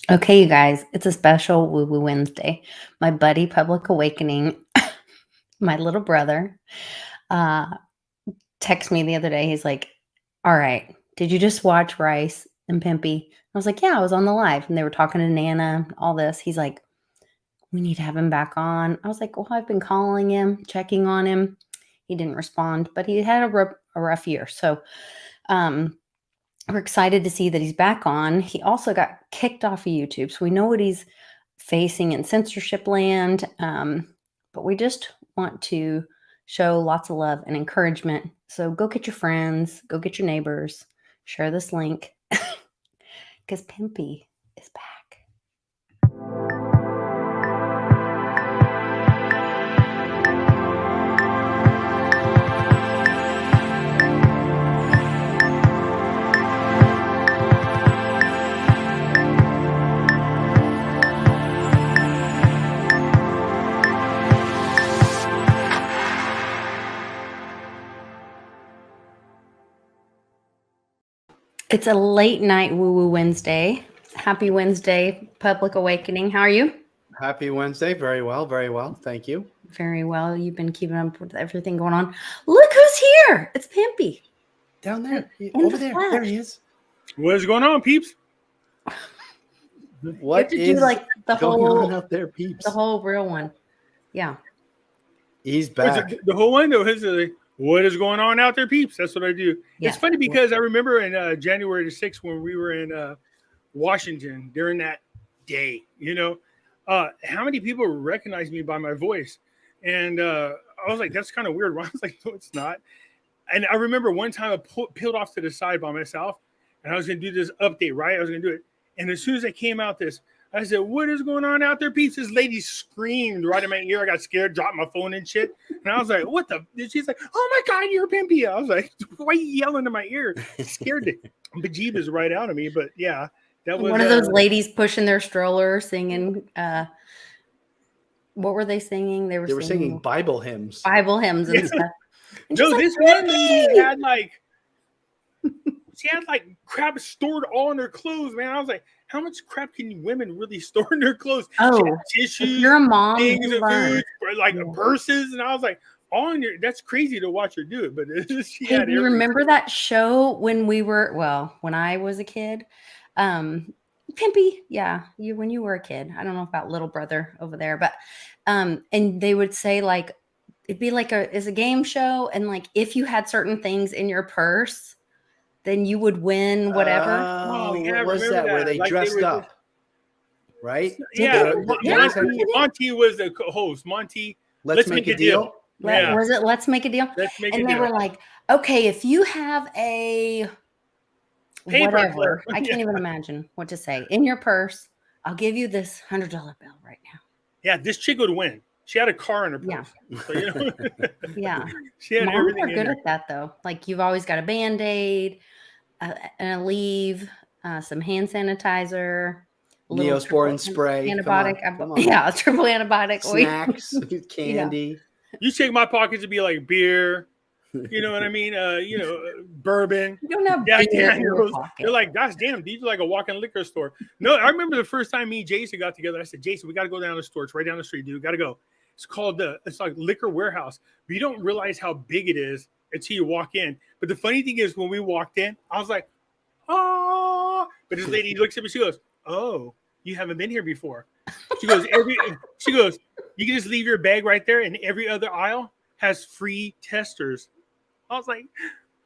Okay, you guys, it's a special Woo Woo Wednesday. My buddy, Public Awakening, my little brother, uh, texted me the other day. He's like, "All right, did you just watch Rice and Pimpy?" I was like, "Yeah, I was on the live, and they were talking to Nana, all this." He's like, "We need to have him back on." I was like, "Well, I've been calling him, checking on him. He didn't respond, but he had a rough year." So, um, we're excited to see that he's back on. He also got kicked off of YouTube, so we know what he's facing in censorship land. But we just want to show lots of love and encouragement. So go get your friends, go get your neighbors, share this link because Pimpy is back. It's a late night Woo Woo Wednesday. Happy Wednesday, Public Awakening. How are you? Happy Wednesday. Very well. Very well. Thank you. Very well. You've been keeping up with everything going on. Look who's here. It's Pimpy. Down there. Over there. flash. There he is. What is going on, peeps? What you have to is do like the going whole on out there, peeps? the whole real one. Yeah. He's Is back. it the whole one, though, is it, what is going on out there, peeps? That's what I do. Yeah. It's funny because I remember in January the 6th when we were in Washington during that day, how many people recognized me by my voice? And I was like, that's kind of weird. I was like, no, it's not. And I remember one time I peeled off to the side by myself, and I was going to do this update, right? I was going to do it. And as soon as I came out I said, what is going on out there, peeps? This lady screamed right in my ear. I got scared, dropped my phone and shit. And I was like, what the? She's like, oh my God, you're Pimpy. I was like, why are you yelling in my ear? It scared the bejeebus right out of me. But yeah, that was one of those ladies pushing their stroller singing. What were they singing? They were singing Bible hymns. Bible hymns and stuff. And no, like, this one lady had she had crap stored all in her clothes, man. I was like, how much crap can women really store in their clothes? Oh, tissues, if you're a mom, things you of food, purses, and I was like, all in your. That's crazy to watch her do it, but she had. Do you remember that show when when I was a kid? Pimpy, yeah, when you were a kid. I don't know about little brother over there, but and they would say it'd be it's a game show, and if you had certain things in your purse, then you would win whatever. What was that? Where they dressed up, right? Yeah, Monty was the host. Monty, let's make a deal. Was it Let's Make a Deal? Let's make a deal. And they were like, okay, if you have a whatever, I can't even imagine what to say, in your purse, I'll give you this $100 bill right now. Yeah, this chick would win. She had a car in her purse. Yeah. So, yeah. She had Moms everything. are good at that, though. You've always got a Band-Aid, and a leave, some hand sanitizer, Neosporin spray, antibiotic. Come on. Yeah, triple antibiotic. Snacks, candy. You check my pockets to be like beer. You know what I mean? Bourbon. You don't have Jack beer in Daniels. your pocket. You're like, gosh damn, these are like a walk-in liquor store. No, I remember the first time me and Jason got together. I said, Jason, we got to go down to the store. It's right down the street, dude. Got to go. It's like Liquor Warehouse. But you don't realize how big it is until you walk in. But the funny thing is, when we walked in, I was like, oh. But this lady looks at me. She goes, oh, you haven't been here before. She goes, you can just leave your bag right there, and every other aisle has free testers. I was like,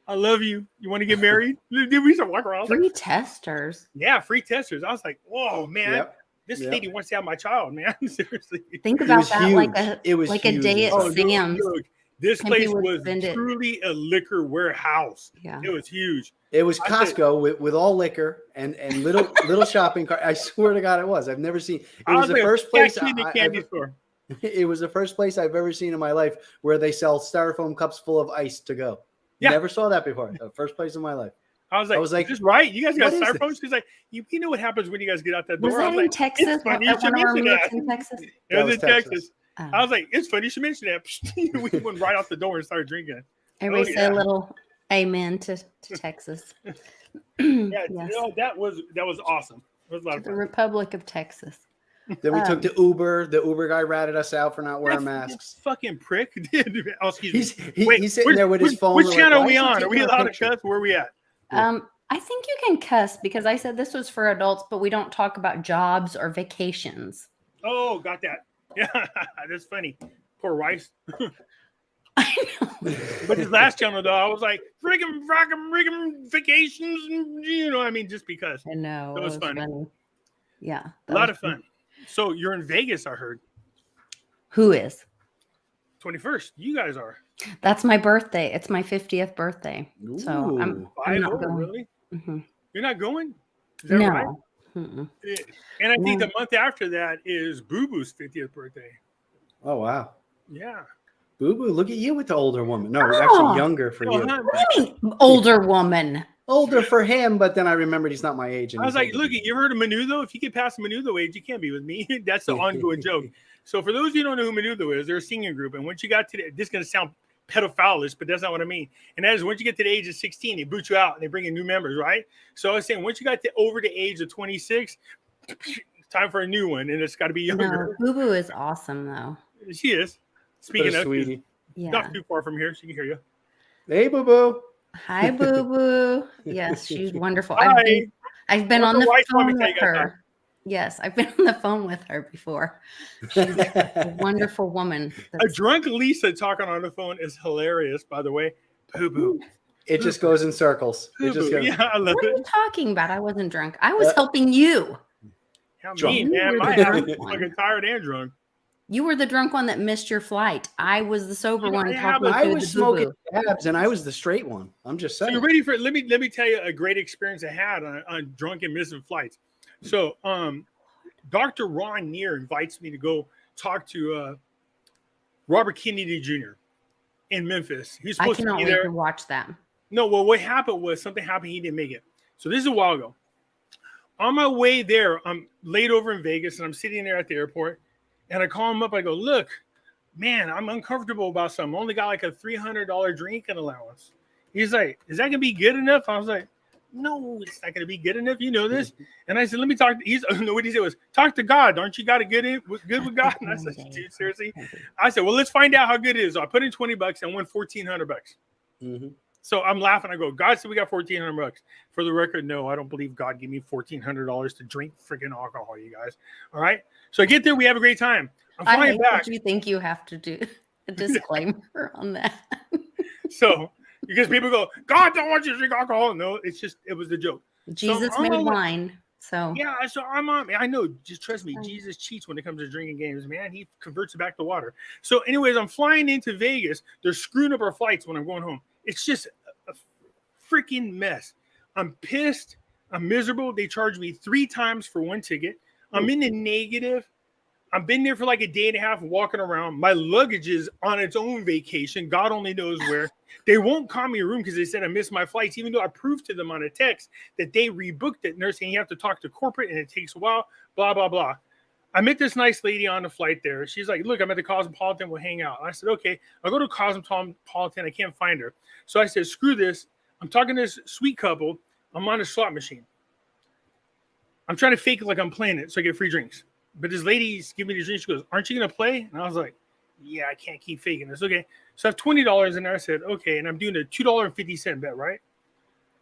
I love you. You want to get married? Did we start walking around? Free testers? Yeah, free testers. I was like, whoa, man. Yep. This lady wants to have my child, man. Seriously. Think about that huge. It was like a day at Sam's. This place was truly a liquor warehouse. Yeah. It was huge. It was Costco with all liquor and little shopping cart. I swear to God, it was. I've never seen. It was the first place. It was the first place I've ever seen in my life where they sell styrofoam cups full of ice to go. Yeah. Never saw that before. The first place in my life. I was like, is this right? You guys got styrofoam? She's like, you know what happens when you guys get out that door? Was that in Texas? Funny you should mention that. In Texas? It was in Texas. I was like, it's funny you should mention that. We went right out the door and started drinking. Everybody say a little amen to Texas. Yes. That was awesome. It was a lot of the fun. Republic of Texas. Then we took the Uber. The Uber guy ratted us out for not wearing masks. Fucking prick. Oh, excuse me. He's sitting there with his phone. Which channel are like, we on? Are we allowed to cuss? Where are we at? I think you can cuss because I said this was for adults, but we don't talk about jobs or vacations. Oh, got that. Yeah, that's funny. Poor Rice. I know. But his last channel, though, I was like, friggin' vacations, just because. I know. It was funny. Yeah. A lot of fun. So you're in Vegas, I heard. Who is? 21st. You guys are. That's my birthday. It's my 50th birthday. So I'm not going. Really? Mm-hmm. You're not going? Is that no. right? Mm-mm. And I think the month after that is Boo Boo's 50th birthday. Oh, wow. Yeah. Boo Boo, look at you with the older woman. No, actually younger for you. What do you mean, older woman? Older for him, but then I remembered he's not my age. I was like, look, you ever heard of Menudo? If you get past the Menudo age, you can't be with me. That's the ongoing joke. So for those of you who don't know who Menudo is, they're a singing group. And once you got to this is going to sound pedophilish, but that's not what I mean. And that is once you get to the age of 16, they boot you out and they bring in new members, right? So I was saying, once you got over the age of 26, time for a new one. And it's got to be younger. No, Boo Boo is awesome, though. She is. Speaking of, sweetie. Not too far from here. She can hear you. Hey, Boo Boo. Hi, Boo Boo. Yes, she's wonderful. Hi. I've been on the phone with her. Yes, I've been on the phone with her before. She's a wonderful woman. A drunk Lisa talking on the phone is hilarious, by the way. Boo Boo. It just goes in circles. It just goes. Yeah, I love what it. are you talking about? I wasn't drunk. I was helping you. How Drunk. mean, man. My ass is fucking tired and drunk. You were the drunk one that missed your flight. I was the sober one. I was smoking dabs, and I was the straight one. I'm just saying. So you're ready for it? Let me tell you a great experience I had on drunk and missing flights. So, Dr. Ron Neer invites me to go talk to Robert Kennedy Jr. in Memphis. He's supposed to be there. To watch that. No, well, what happened was something happened. He didn't make it. So this is a while ago. On my way there, I'm laid over in Vegas, and I'm sitting there at the airport. And I call him up. I go, look, man, I'm uncomfortable about something. I only got like a $300 drinking allowance. He's like, is that going to be good enough? I was like, no, it's not going to be good enough. You know this. And I said, let me talk. What he said was, talk to God. Aren't you got to good with God? And I said, dude, seriously? I said, well, let's find out how good it is. So I put in $20 and won $1,400. Mm-hmm. So I'm laughing. I go, God said we got $1,400. For the record, no, I don't believe God gave me $1,400 to drink freaking alcohol, you guys. All right. So I get there. We have a great time. I'm flying back. You think you have to do a disclaimer on that? So because people go, God don't want you to drink alcohol. No, it was the joke. Jesus made wine. So yeah, so I'm on. I know. Just trust me. Jesus cheats when it comes to drinking games, man. He converts it back to water. So, anyways, I'm flying into Vegas. They're screwing up our flights when I'm going home. It's just a freaking mess. I'm pissed. I'm miserable. They charged me 3 times for one ticket. I'm in the negative. I've been there for like a day and a half walking around. My luggage is on its own vacation. God only knows where. They won't call me a room because they said I missed my flights, even though I proved to them on a text that they rebooked it. And they're saying you have to talk to corporate and it takes a while, blah, blah, blah. I met this nice lady on the flight there. She's like, look, I'm at the Cosmopolitan. We'll hang out. I said, okay. I'll go to Cosmopolitan. I can't find her. So I said, screw this. I'm talking to this sweet couple. I'm on a slot machine. I'm trying to fake it like I'm playing it so I get free drinks. But this lady's giving me the drink. She goes, aren't you going to play? And I was like, yeah, I can't keep faking this. Okay. So I have $20 in there. I said, okay. And I'm doing a $2.50 bet, right?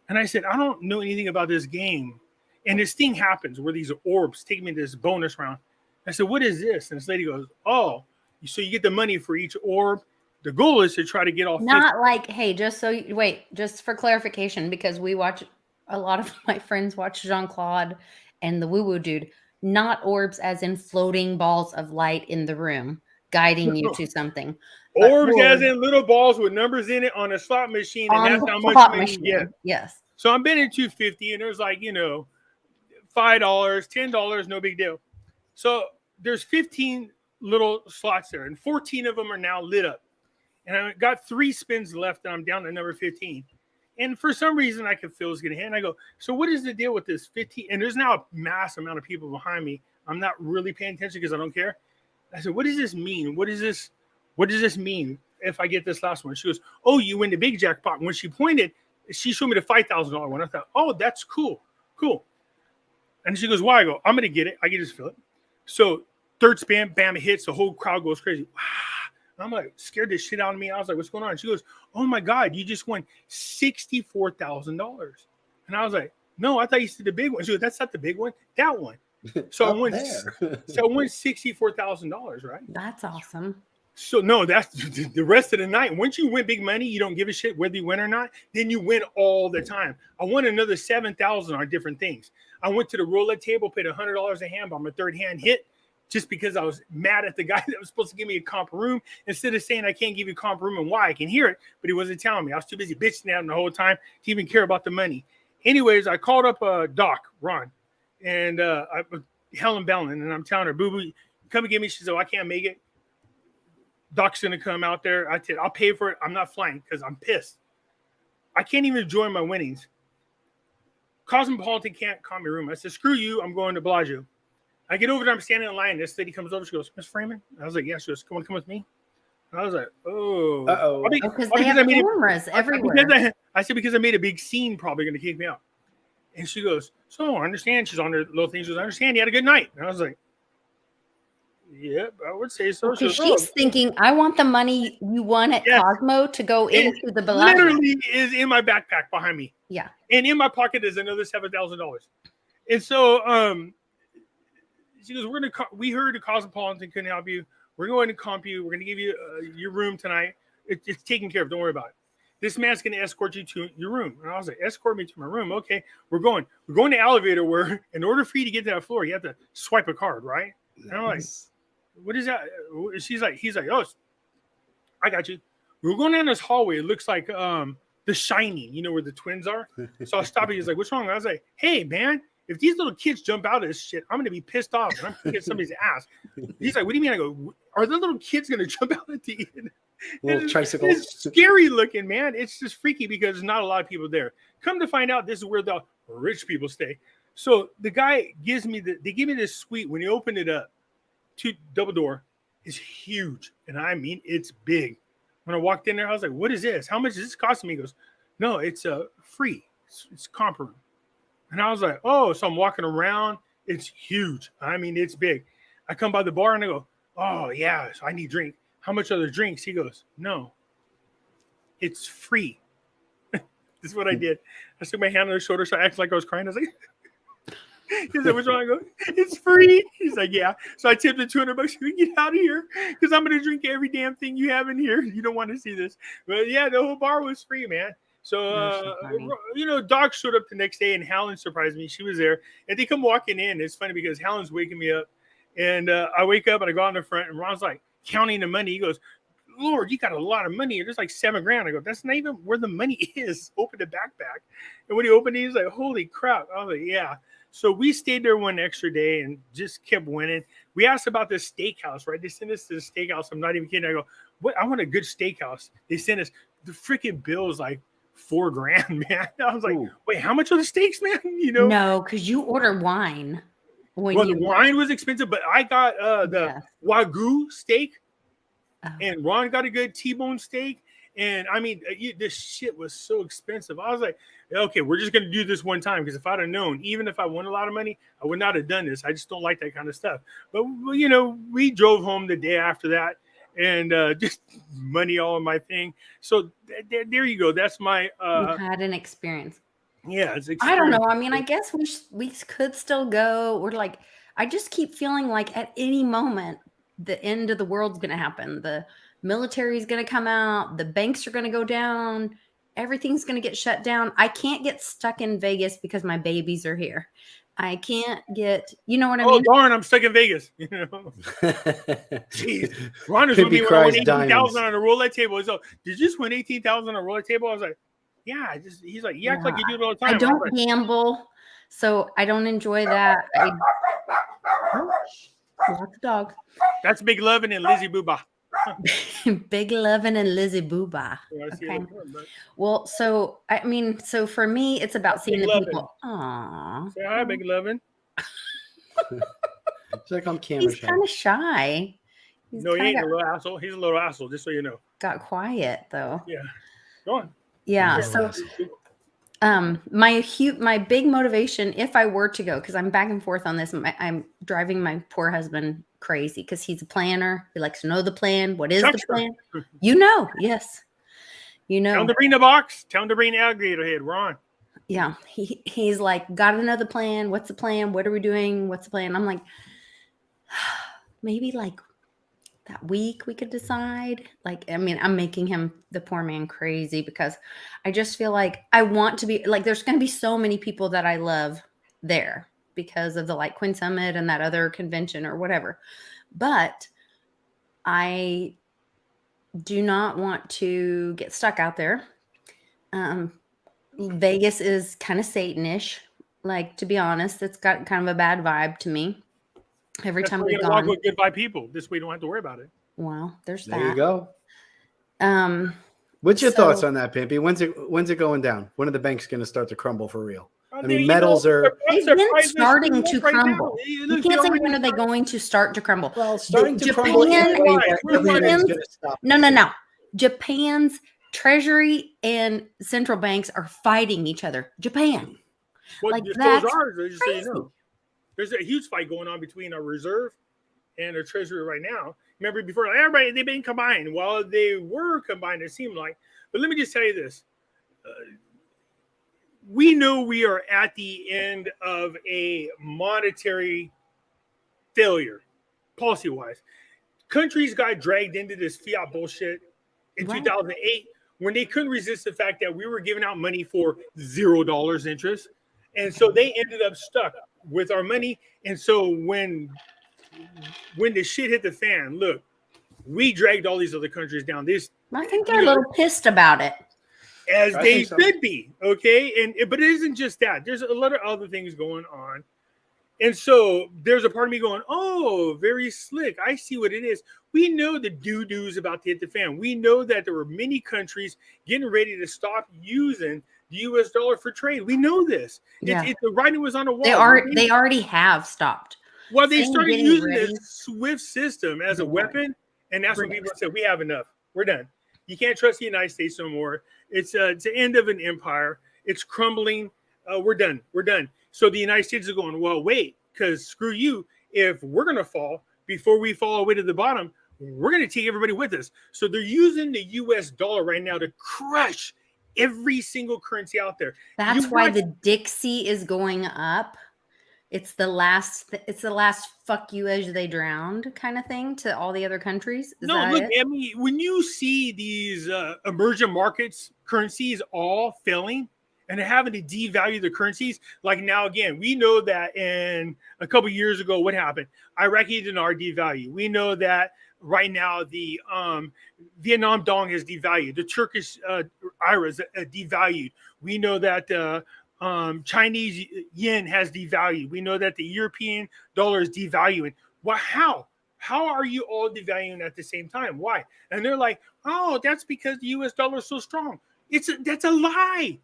And I said, I don't know anything about this game. And this thing happens where these orbs take me to this bonus round. I said, what is this? And this lady goes, oh, so you get the money for each orb. The goal is to try to get all 50. Not like, hey, just for clarification, because we watch, a lot of my friends watch Jean-Claude and the WooWoo dude, not orbs as in floating balls of light in the room, guiding you to something. Orbs as in little balls with numbers in it on a slot machine, and that's how much money you get. Yes. So I'm betting $2.50, and there's like, $5, $10, no big deal. So there's 15 little slots there, and 14 of them are now lit up. And I got 3 spins left, and I'm down to number 15. And for some reason, I could feel it's going to hit. And I go, so what is the deal with this 15? And there's now a mass amount of people behind me. I'm not really paying attention because I don't care. I said, what does this mean? What does this mean if I get this last one? She goes, oh, you win the big jackpot. And when she pointed, she showed me the $5,000 one. I thought, oh, that's cool. Cool. And she goes, why? I go, I'm going to get it. I can just feel it. So third spin, bam, it hits. The whole crowd goes crazy. And I'm like, scared the shit out of me. I was like, what's going on? She goes, oh my God, you just won $64,000. And I was like, no, I thought you said the big one. She goes, that's not the big one. That one. So I won $64,000, right? That's awesome. So no, that's the rest of the night. Once you win big money, you don't give a shit whether you win or not. Then you win all the time. I won another $7,000 on different things. I went to the roulette table, paid $100 a hand on my third hand hit, just because I was mad at the guy that was supposed to give me a comp room. Instead of saying I can't give you a comp room and why, I can hear it, but he wasn't telling me. I was too busy bitching at him the whole time to even care about the money. Anyways, I called up Doc, Ron, and Helen Bellin, and I'm telling her, boo boo, come and get me. She said, oh, I can't make it. Doc's gonna come out there. I said, I'll pay for it. I'm not flying because I'm pissed. I can't even enjoy my winnings. Cosmopolitan can't call me room. I said, screw you. I'm going to Bellagio. I get over there. I'm standing in line. This lady comes over. She goes, Miss Freeman? I was like, yeah. She goes, come with me. And I was like, oh. Uh-oh. Because they have cameras everywhere. I said, because I made a big scene, probably going to kick me out. And she goes, so I understand. She's on her little thing. She goes, I understand you had a good night. And I was like, yep, I would say so. She's thinking, I want the money you won at Cosmo to go into the Bellagio. Literally is in my backpack behind me. Yeah. And in my pocket is another $7,000. And so she goes, we heard the Cosmopolitan couldn't help you. We're going to comp you. We're going to give you your room tonight. It's taken care of. Don't worry about it. This man's going to escort you to your room. And I was like, escort me to my room. Okay, we're going to the elevator where in order for you to get to that floor, you have to swipe a card, right? And I'm like, what is that? He's like, oh, I got you. We're going down this hallway. It looks like The Shining, you know, where the twins are. So I stopped. He's like, what's wrong? I was like, hey, man, if these little kids jump out of this shit, I'm going to be pissed off. And I'm going to get somebody's ass. He's like, what do you mean? I go, are the little kids going to jump out at the end? Little tricycles. It's scary looking, man. It's just freaky because there's not a lot of people there. Come to find out, this is where the rich people stay. So the guy gives me they give me this suite. When you open it up, double door, is huge. And I mean, it's big. When I walked in there, I was like, what is this? How much is this costing me? He goes, no, it's free. It's comp room. And I was like, oh, so I'm walking around. It's huge. I mean, it's big. I come by the bar and I go, oh, yeah, so I need drink. How much are the drinks? He goes, no, it's free. This is what I did. I stuck my hand on his shoulder, so I acted like I was crying. I was like, he said, what's wrong? I go, it's free. He's like, yeah. So I tipped him $200. We get out of here because I'm going to drink every damn thing you have in here. You don't want to see this. But yeah, the whole bar was free, man. So, you know, Doc showed up the next day and Helen surprised me. She was there. And they come walking in. It's funny because Helen's waking me up. And I wake up and I go out in the front and Ron's like counting the money. He goes, Lord, you got a lot of money. There's like $7,000. I go, that's not even where the money is. Open the backpack. And when he opened it, he's like, holy crap. I was like, yeah. So we stayed there one extra day and just kept winning. We asked about this steakhouse, right? They sent us to the steakhouse. I'm not even kidding. I go, what? I want a good steakhouse. They sent us the freaking bill is like $4,000, man. I was like, wait, how much are the steaks, man? You know? No, because you order wine. The wine was expensive, but I got the Wagyu steak, and Ron got a good T-bone steak. And I mean, this shit was so expensive. I was like, okay, we're just going to do this one time. Because if I'd have known, even if I won a lot of money, I would not have done this. I just don't like that kind of stuff. But, you know, we drove home the day after that and just money all in my thing. So there you go. That's my... you had an experience. Yeah. It's I don't know. I mean, I guess we could still go. We're like, I just keep feeling like at any moment, the end of the world's going to happen. The military is going to come out. The banks are going to go down. Everything's going to get shut down. I can't get stuck in Vegas because my babies are here. I can't get, you know what I mean? Oh, darn, I'm stuck in Vegas. You know? Jeez. Ron was with me when I won $18,000 on a roulette table. So, did you just win $18,000 on a roulette table? I was like, yeah. He's like, you act like you do it all the time. I don't gamble, so I don't enjoy that. Walk the dog. That's Big Lovin' and Lizzie Booba. Big Lovin' and Lizzie Booba. Okay. Well, so I mean, so for me, it's about seeing the people. Aww. Say hi, Big Lovin'. It's like I'm camera He's kind of shy. No, he ain't a little asshole. He's a little asshole, just so you know. Got quiet though. Yeah. Go on. Yeah. So My big motivation, if I were to go, because I'm back and forth on this, I'm driving my poor husband crazy because he's a planner. He likes to know the plan. What is the plan? Yes. Tell him to bring the box. Tell him to bring the alligator head. We're on. Yeah. He's like, got to know the plan. What's the plan? What are we doing? What's the plan? I'm like, maybe like that week we could decide. Like, I mean, I'm making him, the poor man, crazy because I just feel like I want to be like, there's going to be so many people that I love there because of the Litecoin Summit and that other convention or whatever. But I do not want to get stuck out there. Vegas is kind of Satanish. Like, to be honest, it's got kind of a bad vibe to me. Every time we've gone, walk with good vibe people. This way, you don't have to worry about it. Well, there's that. There you go. What's your thoughts on that, Pimpy? When's it going down? When are the banks going to start to crumble for real? I mean, metals are starting to crumble. You can't say when are they going to start to crumble. Well, starting to crumble. No. Japan's treasury and central banks are fighting each other. Japan. Well, like that's ours, just so you know. There's a huge fight going on between our reserve and our treasury right now. Remember before, like, everybody, they've been combined. Well, they were combined, it seemed like. But let me just tell you this. We know we are at the end of a monetary failure, policy-wise. Countries got dragged into this fiat bullshit in 2008 when they couldn't resist the fact that we were giving out money for $0 interest. And so they ended up stuck with our money. And so when the shit hit the fan, look, we dragged all these other countries down. I think they're a little pissed about it. As they should be, okay? But it isn't just that. There's a lot of other things going on. And so there's a part of me going, oh, very slick. I see what it is. We know the doo-doos about to hit the fan. We know that there were many countries getting ready to stop using the U.S. dollar for trade. We know this. Yeah. The writing was on the wall. They already have stopped. Well, they started using this SWIFT system as a weapon, and that's when people said, we have enough. We're done. You can't trust the United States no more. It's the end of an empire. It's crumbling. We're done. We're done. So the United States is going, well, wait, because screw you. If we're going to fall, before we fall all the way to the bottom, we're going to take everybody with us. So they're using the U.S. dollar right now to crush every single currency out there. That's why the Dixie is going up. It's the last fuck you as they drowned kind of thing to all the other countries. Look, I mean, when you see these emerging markets currencies all failing and they're having to devalue the currencies, like now again, we know that in a couple of years ago, what happened? Iraqi dinar devalued. We know that right now the Vietnam dong has devalued. The Turkish iras devalued. We know that Chinese yen has devalued. We know that the European dollar is devaluing. Well, how? How are you all devaluing at the same time? Why? And they're like, oh, that's because the U.S. dollar is so strong. That's a lie.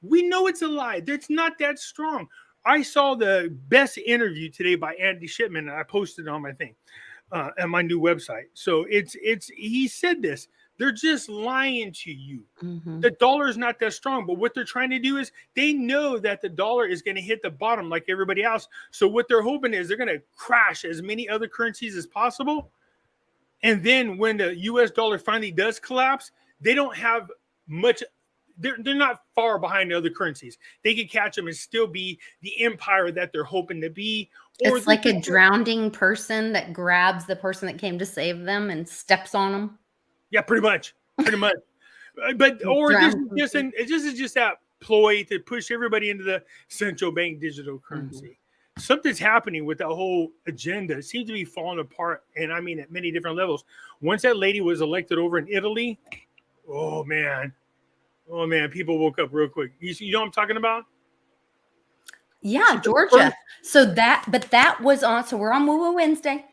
We know it's a lie. It's not that strong. I saw the best interview today by Andy Shipman, and I posted it on my thing, on my new website. So he said this. They're just lying to you. Mm-hmm. The dollar is not that strong, but what they're trying to do is they know that the dollar is going to hit the bottom like everybody else. So what they're hoping is they're going to crash as many other currencies as possible. And then when the U.S. dollar finally does collapse, they don't have much. They're not far behind the other currencies. They can catch them and still be the empire that they're hoping to be. It's like a drowning person that grabs the person that came to save them and steps on them. Yeah, pretty much. But this is just that ploy to push everybody into the central bank digital currency. Mm-hmm. Something's happening with that whole agenda. It seems to be falling apart, and I mean at many different levels. Once that lady was elected over in Italy, oh man, people woke up real quick. You know what I'm talking about? Yeah, Georgia. That was on. So we're on WooWoo Wednesday.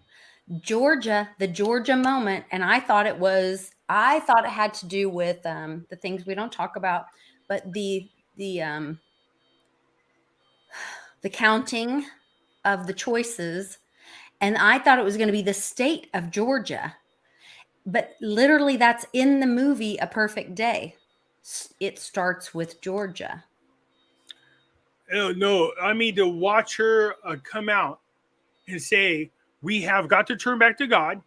Georgia, the Georgia moment, and I thought it had to do with the things we don't talk about, but the counting of the choices, and I thought it was going to be the state of Georgia, but literally that's in the movie A Perfect Day. It starts with Georgia. No, I mean to watch her come out and say, we have got to turn back to God.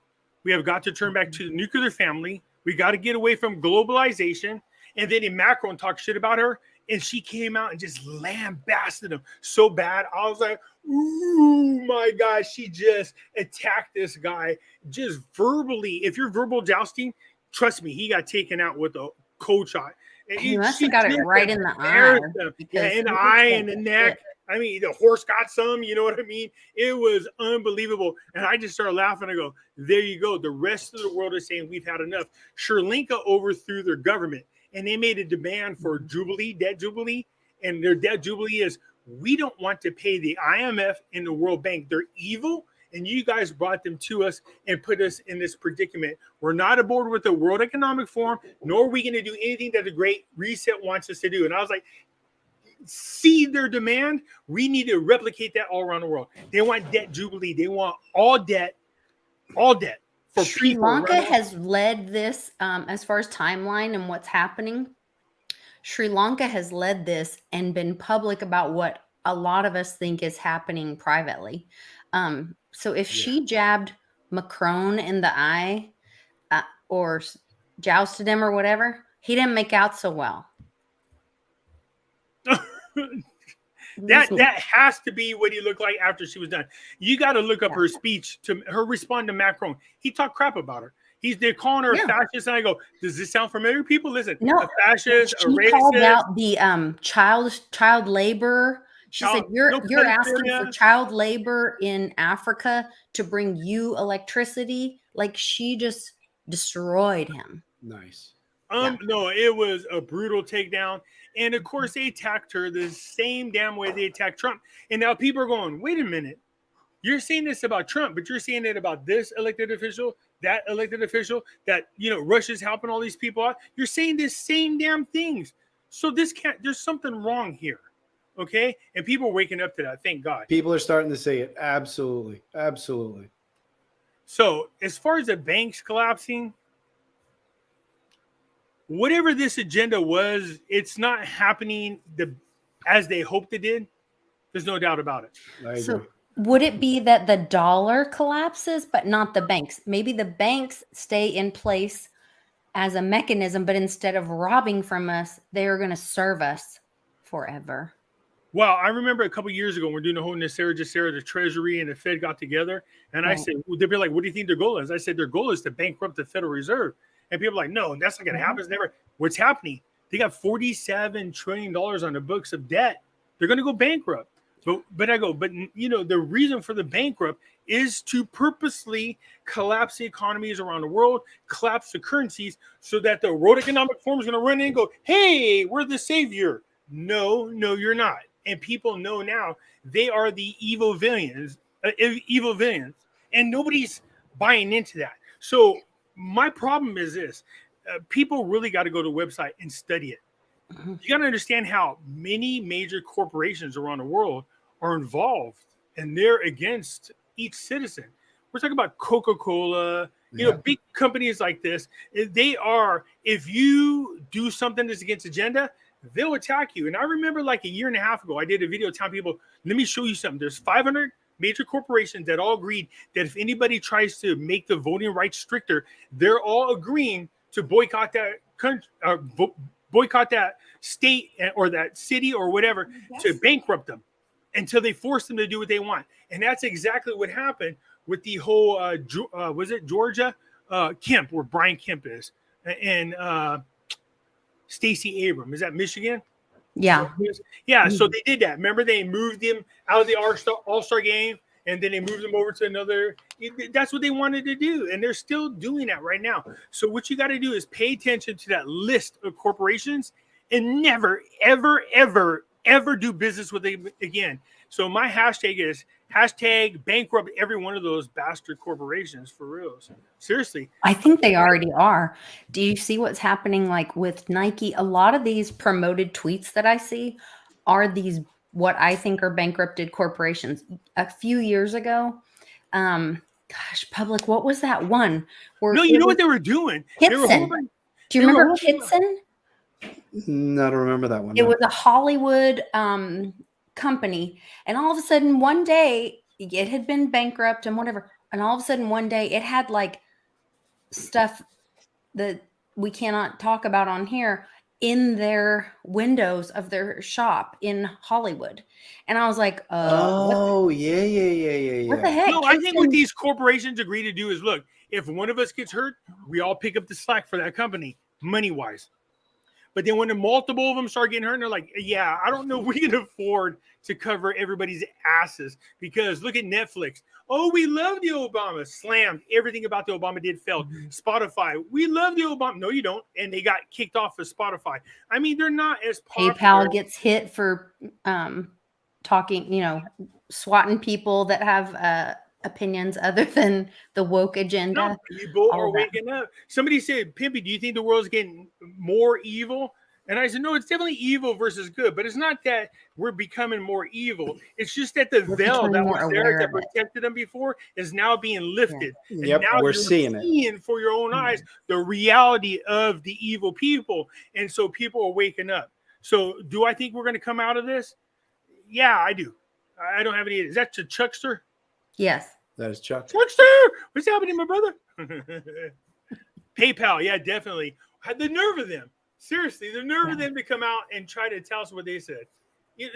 We have got to turn back to the nuclear family. We got to get away from globalization. And then Macron talked shit about her, and she came out and just lambasted him so bad. I was like, ooh, my God, she just attacked this guy just verbally. If you're verbal jousting, trust me, he got taken out with a cold shot. And He must have got it right in the eye. Yeah, in the eye and the neck. I mean, the horse got some, you know what I mean? It was unbelievable. And I just started laughing. I go, there you go. The rest of the world is saying we've had enough. Sri Lanka overthrew their government, and they made a demand for Jubilee, debt Jubilee. And their debt Jubilee is, we don't want to pay the IMF and the World Bank. They're evil, and you guys brought them to us and put us in this predicament. We're not aboard with the World Economic Forum, nor are we going to do anything that the Great Reset wants us to do. And I was like, see their demand. We need to replicate that all around the world. They want debt Jubilee. They want all debt for Sri people. Lanka has led this as far as timeline and what's happening. Sri Lanka has led this and been public about what a lot of us think is happening privately. So if she jabbed Macron in the eye or jousted him or whatever, he didn't make out so well. That has to be what he looked like after she was done. You got to look up her speech to her respond to Macron. He talked crap about her. They're calling her a fascist, and I go, does this sound familiar? People, listen, a fascist, a racist. She called out the child labor. She said, "You're asking for child labor in Africa to bring you electricity." Like, she just destroyed him. Nice. No, it was a brutal takedown. And of course, they attacked her the same damn way they attacked Trump. And now people are going, wait a minute. You're saying this about Trump, but you're saying it about this elected official, that elected official, that, Russia's helping all these people out. You're saying the same damn things. So there's something wrong here. Okay. And people are waking up to that. Thank God. People are starting to say it. Absolutely. Absolutely. So as far as the banks collapsing, whatever this agenda was, it's not happening as they hoped it did. There's no doubt about it. So would it be that the dollar collapses, but not the banks? Maybe the banks stay in place as a mechanism, but instead of robbing from us, they are going to serve us forever. Well, I remember a couple of years ago, we're doing the whole Nasera Jacera, the Treasury and the Fed got together. And I said, they'd be like, what do you think their goal is? I said, their goal is to bankrupt the Federal Reserve. And people are like, no, that's not going to happen. It's never. What's happening? They got $47 trillion on the books of debt. They're going to go bankrupt. But I go, the reason for the bankrupt is to purposely collapse the economies around the world, collapse the currencies, so that the World Economic Forum is going to run in and go, hey, we're the savior. No, you're not. And people know now they are the evil villains, and nobody's buying into that. So my problem is this. People really got to go to the website and study it. You got to understand how many major corporations around the world are involved, and they're against each citizen. We're talking about Coca-Cola, big companies like this. They are, if you do something that's against agenda, they'll attack you. And I remember like a year and a half ago, I did a video telling people, let me show you something. There's 500 major corporations that all agreed that if anybody tries to make the voting rights stricter, they're all agreeing to boycott that country, boycott that state or that city or whatever, to bankrupt them until they force them to do what they want. And that's exactly what happened with the whole, was it Georgia? Kemp, where Brian Kemp is, and Stacey Abrams. Is that Michigan? Yeah. Yeah. So they did that. Remember, they moved him out of the All-Star game, and then they moved him over to another. That's what they wanted to do. And they're still doing that right now. So what you got to do is pay attention to that list of corporations and never, ever, ever, ever do business with them again. So my hashtag is #bankrupt every one of those bastard corporations, for real. Seriously. I think they already are. Do you see what's happening like with Nike? A lot of these promoted tweets that I see are these what I think are bankrupted corporations. A few years ago, Public, what was that one? No, you know what they were doing? Kitson. Do you remember Kitson? No, I don't remember that one. It was a Hollywood company, and all of a sudden one day it had been bankrupt and whatever, and all of a sudden one day it had like stuff that we cannot talk about on here in their windows of their shop in Hollywood. And I was like, oh, yeah. what the heck? No, I think what these corporations agree to do is, look, if one of us gets hurt, we all pick up the slack for that company, money-wise. But then when the multiple of them start getting hurt, they're like, yeah, I don't know if we can afford to cover everybody's asses, because look at Netflix. Oh, we love the Obama. Slammed. Everything about the Obama did failed. Spotify. We love the Obama. No, you don't. And they got kicked off of Spotify. I mean, they're not as popular. PayPal gets hit for talking, swatting people that have opinions other than the woke agenda. No, people are waking up. Somebody said, Pimpy, do you think the world's getting more evil? And I said, no, it's definitely evil versus good, but it's not that we're becoming more evil. It's just that the veil that was there that protected them before is now being lifted. Yeah. And now we're seeing it for your own eyes the reality of the evil people. And so people are waking up. So do I think we're going to come out of this? Yeah, I do. I don't have any. Is that to Chuckster? Yes. That is Chuck. Chuckster! What's happening, my brother? PayPal, yeah, definitely. Had the nerve of them. Seriously, the nerve of them to come out and try to tell us what they said.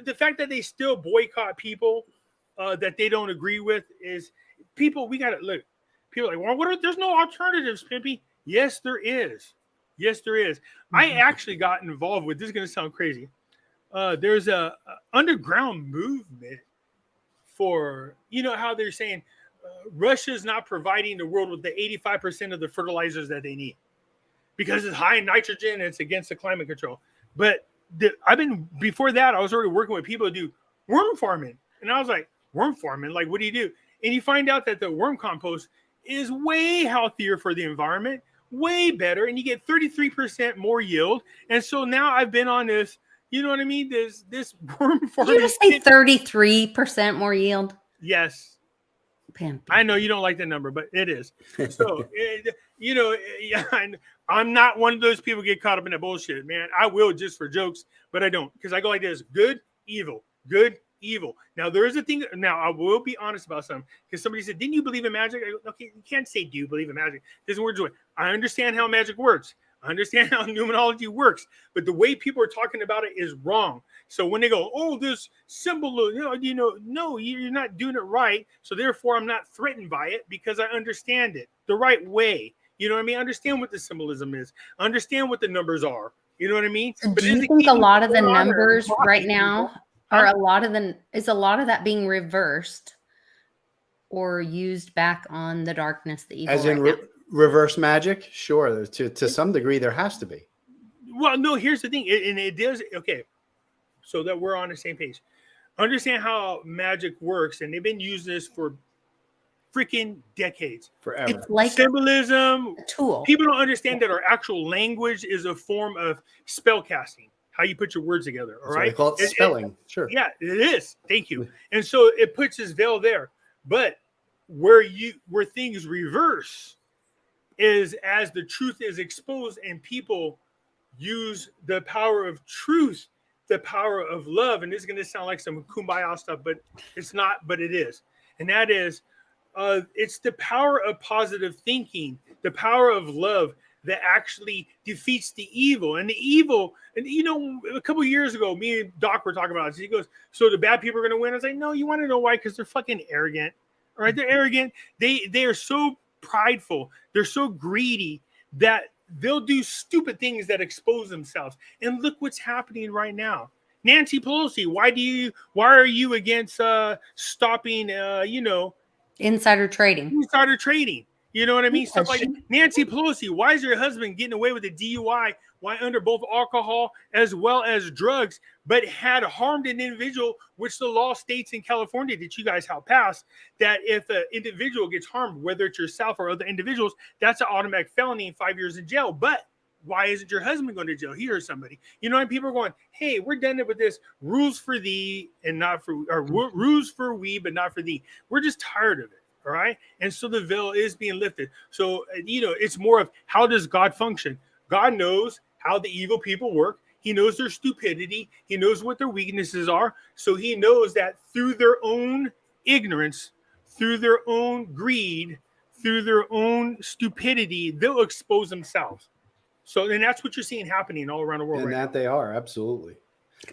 The fact that they still boycott people that they don't agree with is people. We got to look. People are like, well, there's no alternatives, Pimpy. Yes, there is. Yes, there is. I actually got involved with. This is going to sound crazy. There's a underground movement for, how they're saying Russia's not providing the world with the 85% of the fertilizers that they need, because it's high in nitrogen and it's against the climate control. But before that, I was already working with people who do worm farming. And I was like, worm farming? Like, what do you do? And you find out that the worm compost is way healthier for the environment, way better. And you get 33% more yield. And so now I've been on this, you know what I mean? This worm farming. Did you just say 33% more yield? Yes. Pimpy. I know you don't like the number, but it is. So, I'm not one of those people get caught up in that bullshit, man. I will just for jokes, but I don't, because I go like this: good, evil, good, evil. Now there is a thing. Now I will be honest about something, because somebody said, "Didn't you believe in magic?" I go, okay, you can't say, "Do you believe in magic?" This is word joy. I understand how magic works. I understand how numerology works, but the way people are talking about it is wrong. So when they go, "Oh, this symbol," no, you're not doing it right. So therefore, I'm not threatened by it, because I understand it the right way. You know what I mean? I understand what the symbolism is. I understand what the numbers are. You know what I mean? So do you think a lot of the numbers right now are is a lot of that being reversed or used back on the darkness, the evil? As in reverse magic? Sure. To some degree, there has to be. Well, no, here's the thing. And it does. Okay. So that we're on the same page. Understand how magic works. And they've been using this for freaking decades. Forever. It's like symbolism. a tool. People don't understand that our actual language is a form of spell casting. How you put your words together. All right. They call it spelling. Sure. Yeah, it is. Thank you. And so it puts this veil there. But where things reverse is as the truth is exposed and people use the power of truth, the power of love. And this is going to sound like some kumbaya stuff, but it's not, but it is. And that is, it's the power of positive thinking, the power of love that actually defeats the evil. And the evil, and a couple of years ago, me and Doc were talking about it. He goes, so the bad people are going to win? I was like, no, you want to know why? Because they're fucking arrogant. All right, they're arrogant. They are so prideful. They're so greedy that they'll do stupid things that expose themselves. And look what's happening right now. Nancy Pelosi, why are you against stopping insider trading? You know what I mean? Stuff like that. Nancy Pelosi, why is your husband getting away with a DUI? Why under both alcohol as well as drugs, but had harmed an individual, which the law states in California that you guys have passed, that if an individual gets harmed, whether it's yourself or other individuals, that's an automatic felony and 5 years in jail. But why isn't your husband going to jail? He or somebody. You know, and people are going, hey, we're done with this rules for thee and not for, or rules for we, but not for thee. We're just tired of it. All right. And so the veil is being lifted. So, it's more of how does God function? God knows how the evil people work. He knows their stupidity. He knows what their weaknesses are. So he knows that through their own ignorance, through their own greed, through their own stupidity, they'll expose themselves. So, and that's what you're seeing happening all around the world and right now. they are, absolutely.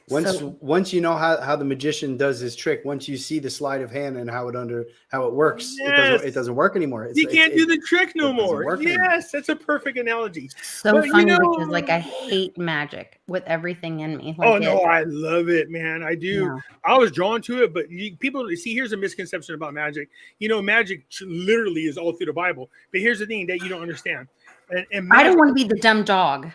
Once you know how the magician does his trick, once you see the sleight of hand and how it works, Yes. it doesn't work anymore. You can't do the trick no more. Yes, that's a perfect analogy. So funny because like I hate magic with everything in me. Like, I love it, man. I do. Yeah. I was drawn to it, but people see. Here's a misconception about magic. Magic literally is all through the Bible. But here's the thing that you don't understand. And magic, I don't want to be the dumb dog.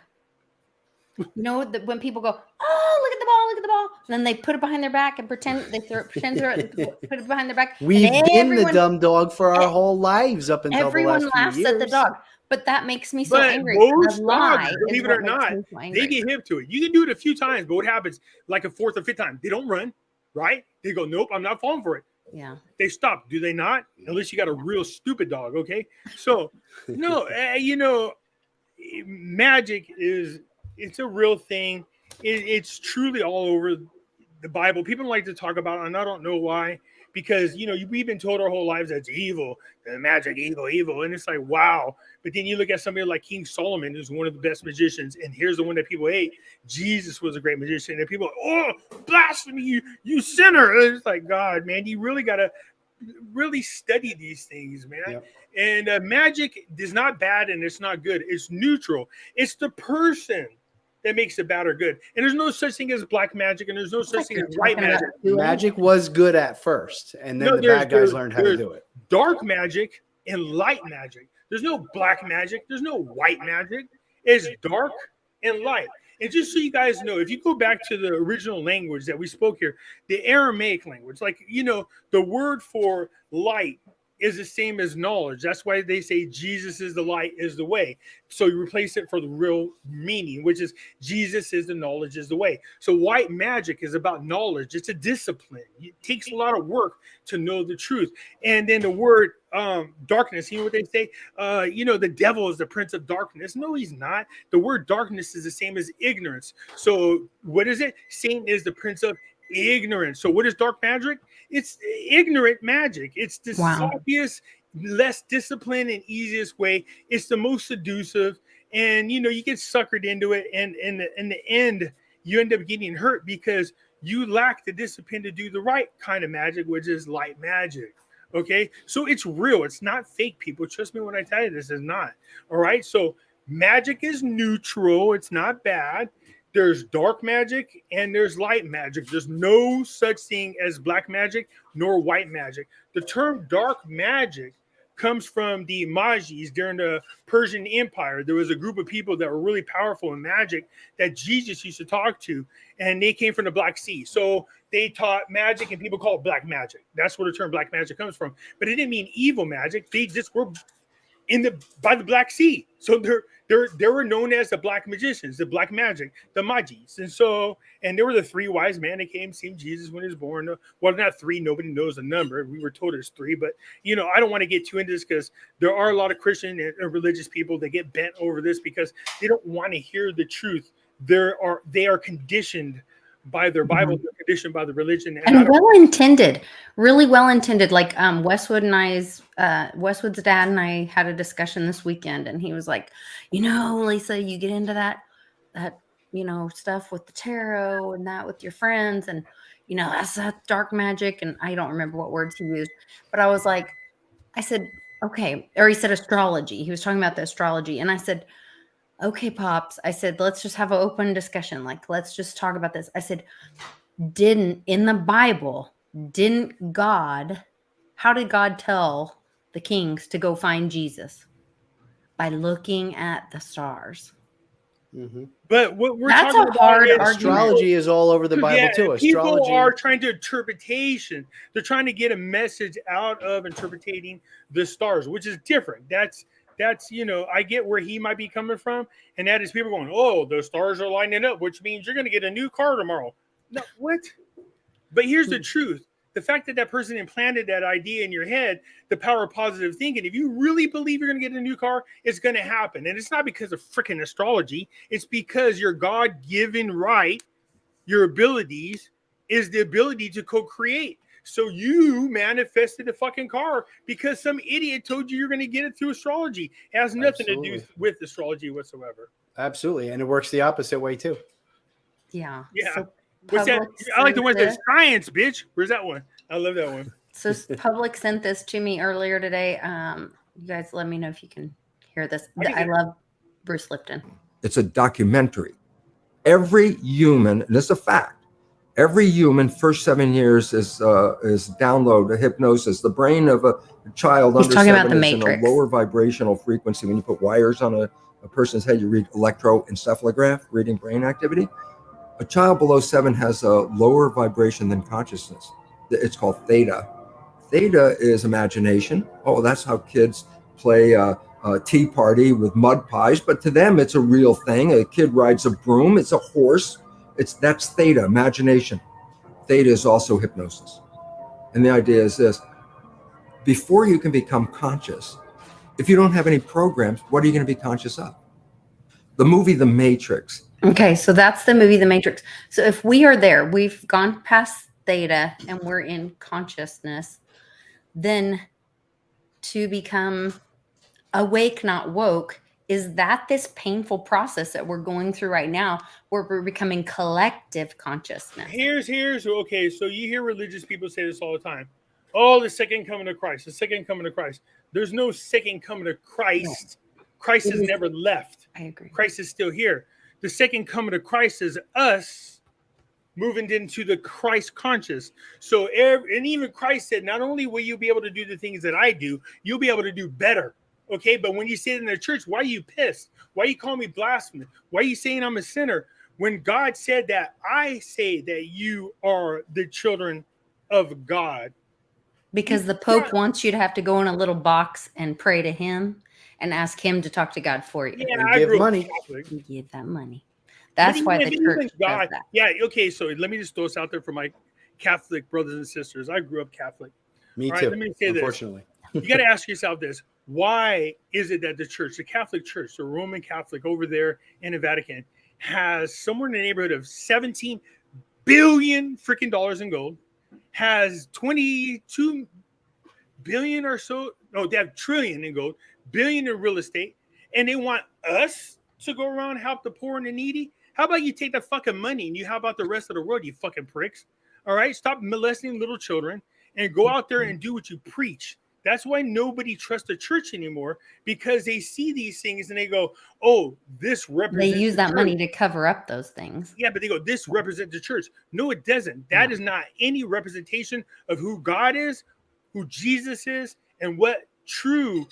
When people go, oh, look at the ball, and then they put it behind their back and pretend they put it behind their back. We've been the dumb dog for our whole lives up until everyone the last few years. laughs at the dog, but that makes me so angry. Most dogs, believe it or not, they get hip to it. You can do it a few times, but what happens? Like a fourth or fifth time, they don't run, right? They go, nope, I'm not falling for it. Yeah, they stop. Do they not? Unless you got a real stupid dog, okay? So, no, magic it's a real thing. It's truly all over the Bible. People like to talk about it, and I don't know why. Because, we've been told our whole lives that's evil, magic, evil. And it's like, wow. But then you look at somebody like King Solomon, who's one of the best magicians. And here's the one that people hate. Jesus was a great magician. And people are, blasphemy, you sinner. And it's like, God, man, you really got to really study these things, man. Yep. And magic is not bad and it's not good. It's neutral. It's the person that makes it bad or good. And there's no such thing as black magic, and there's no such thing as white magic. Magic was good at first, and then the bad guys learned how to do it. Dark magic and light magic. There's no black magic. There's no white magic. It's dark and light. And just so you guys know, if you go back to the original language that we spoke here, the Aramaic language, the word for light is the same as knowledge. That's why they say Jesus is the light, is the way. So you replace it for the real meaning, which is Jesus is the knowledge, is the way. So white magic is about knowledge. It's a discipline. It takes a lot of work to know the truth. And then the word darkness, you know what they say? The devil is the prince of darkness. No, he's not. The word darkness is the same as ignorance. So what is it? Satan is the prince of ignorance. So what is dark magic? It's ignorant magic. It's the obvious, less disciplined and easiest way. It's the most seductive, and you get suckered into it, and in the end you end up getting hurt because you lack the discipline to do the right kind of magic, which is light magic. Okay, so it's real. It's not fake, people. Trust me when I tell you this is not. All right, so magic is neutral. It's not bad. There's dark magic and there's light magic. There's no such thing as black magic nor white magic. The term dark magic comes from the Majis during the Persian Empire. There was a group of people that were really powerful in magic that Jesus used to talk to, and they came from the Black Sea. So they taught magic, and people call it black magic. That's where the term black magic comes from. But it didn't mean evil magic. They just were by the Black Sea. So they were known as the black magicians, the black magic, the Majis. And there were the three wise men that came, seen Jesus when he was born. Well, not three, nobody knows the number. We were told it's three, but I don't want to get too into this because there are a lot of Christian and religious people that get bent over this because they don't want to hear the truth. They are conditioned by their Bible, they're conditioned by the religion, and well-intended, really well-intended. Like Westwood's dad and I had a discussion this weekend, and he was like, Lisa, you get into that stuff with the tarot and that with your friends, and that's dark magic, and I don't remember what words he used, but I was like, I said, okay, or he said astrology. He was talking about the astrology, and I said, okay, Pops. I said, let's just have an open discussion. Like, let's just talk about this. I said, in the Bible, how did God tell the kings to go find Jesus? By looking at the stars. Mm-hmm. But what we're That's talking a hard about argument. Astrology is all over the Bible too. Astrology. People are trying to interpretation. They're trying to get a message out of interpreting the stars, which is different. That's I get where he might be coming from, and that is people going, oh, the stars are lining up, which means you're going to get a new car tomorrow. No, what? But here's the truth. the fact that that person implanted that idea in your head, the power of positive thinking, if you really believe you're going to get a new car, it's going to happen. And it's not because of freaking astrology. It's because your God-given right, your abilities, is the ability to co-create. So you manifested a fucking car because some idiot told you you're going to get it through astrology. It has nothing to do with astrology whatsoever. Absolutely. And it works the opposite way too. Yeah. Yeah. So what's that? I like the one that's science, bitch. Where's that one? I love that one. So Public sent this to me earlier today. You guys let me know if you can hear this. I love Bruce Lipton. It's a documentary. Every human, and it's a fact, every human first 7 years is download hypnosis. The brain of a child under 7 is in a lower vibrational frequency. When you put wires on a person's head, you read electroencephalograph, reading brain activity. A child below 7 has a lower vibration than consciousness. It's called theta. Theta is imagination. Oh, that's how kids play a tea party with mud pies, but to them it's a real thing. A kid rides a broom, it's a horse. That's theta, imagination. Theta is also hypnosis. And the idea is this: before you can become conscious, if you don't have any programs, what are you going to be conscious of? The movie The Matrix. Okay, so that's the movie The Matrix. So if we are there, we've gone past theta and we're in consciousness, then to become awake, not woke, is that this painful process that we're going through right now where we're becoming collective consciousness? Okay, so you hear religious people say this all the time. Oh, the second coming of Christ, the second coming of Christ. There's no second coming of Christ. No. Christ has never left. I agree. Christ is still here. The second coming of Christ is us moving into the Christ conscious. So, and even Christ said, not only will you be able to do the things that I do, you'll be able to do better. Okay, but when you sit in the church, why are you pissed? Why you call me blasphemous? Why are you saying I'm a sinner? When God said that, I say that you are the children of God. Because the Pope wants you to have to go in a little box and pray to him and ask him to talk to God for you. Yeah, I give money. You give that money. That's why the church does that. Yeah, okay, so let me just throw this out there for my Catholic brothers and sisters. I grew up Catholic. Me too, let me say unfortunately. You got to ask yourself this. Why is it that the church, the Catholic Church, the Roman Catholic over there in the Vatican, has somewhere in the neighborhood of 17 billion freaking dollars in gold, has 22 billion or so, no, they have trillion in gold, billion in real estate, and they want us to go around and help the poor and the needy? How about you take that fucking money and you help out the rest of the world, you fucking pricks? All right, stop molesting little children and go out there and do what you preach. That's why nobody trusts the church anymore, because they see these things and they go, oh, this represents. They use that money to cover up those things. Yeah, but they go, this represents the church. No, it doesn't. That is not any representation of who God is, who Jesus is, and what true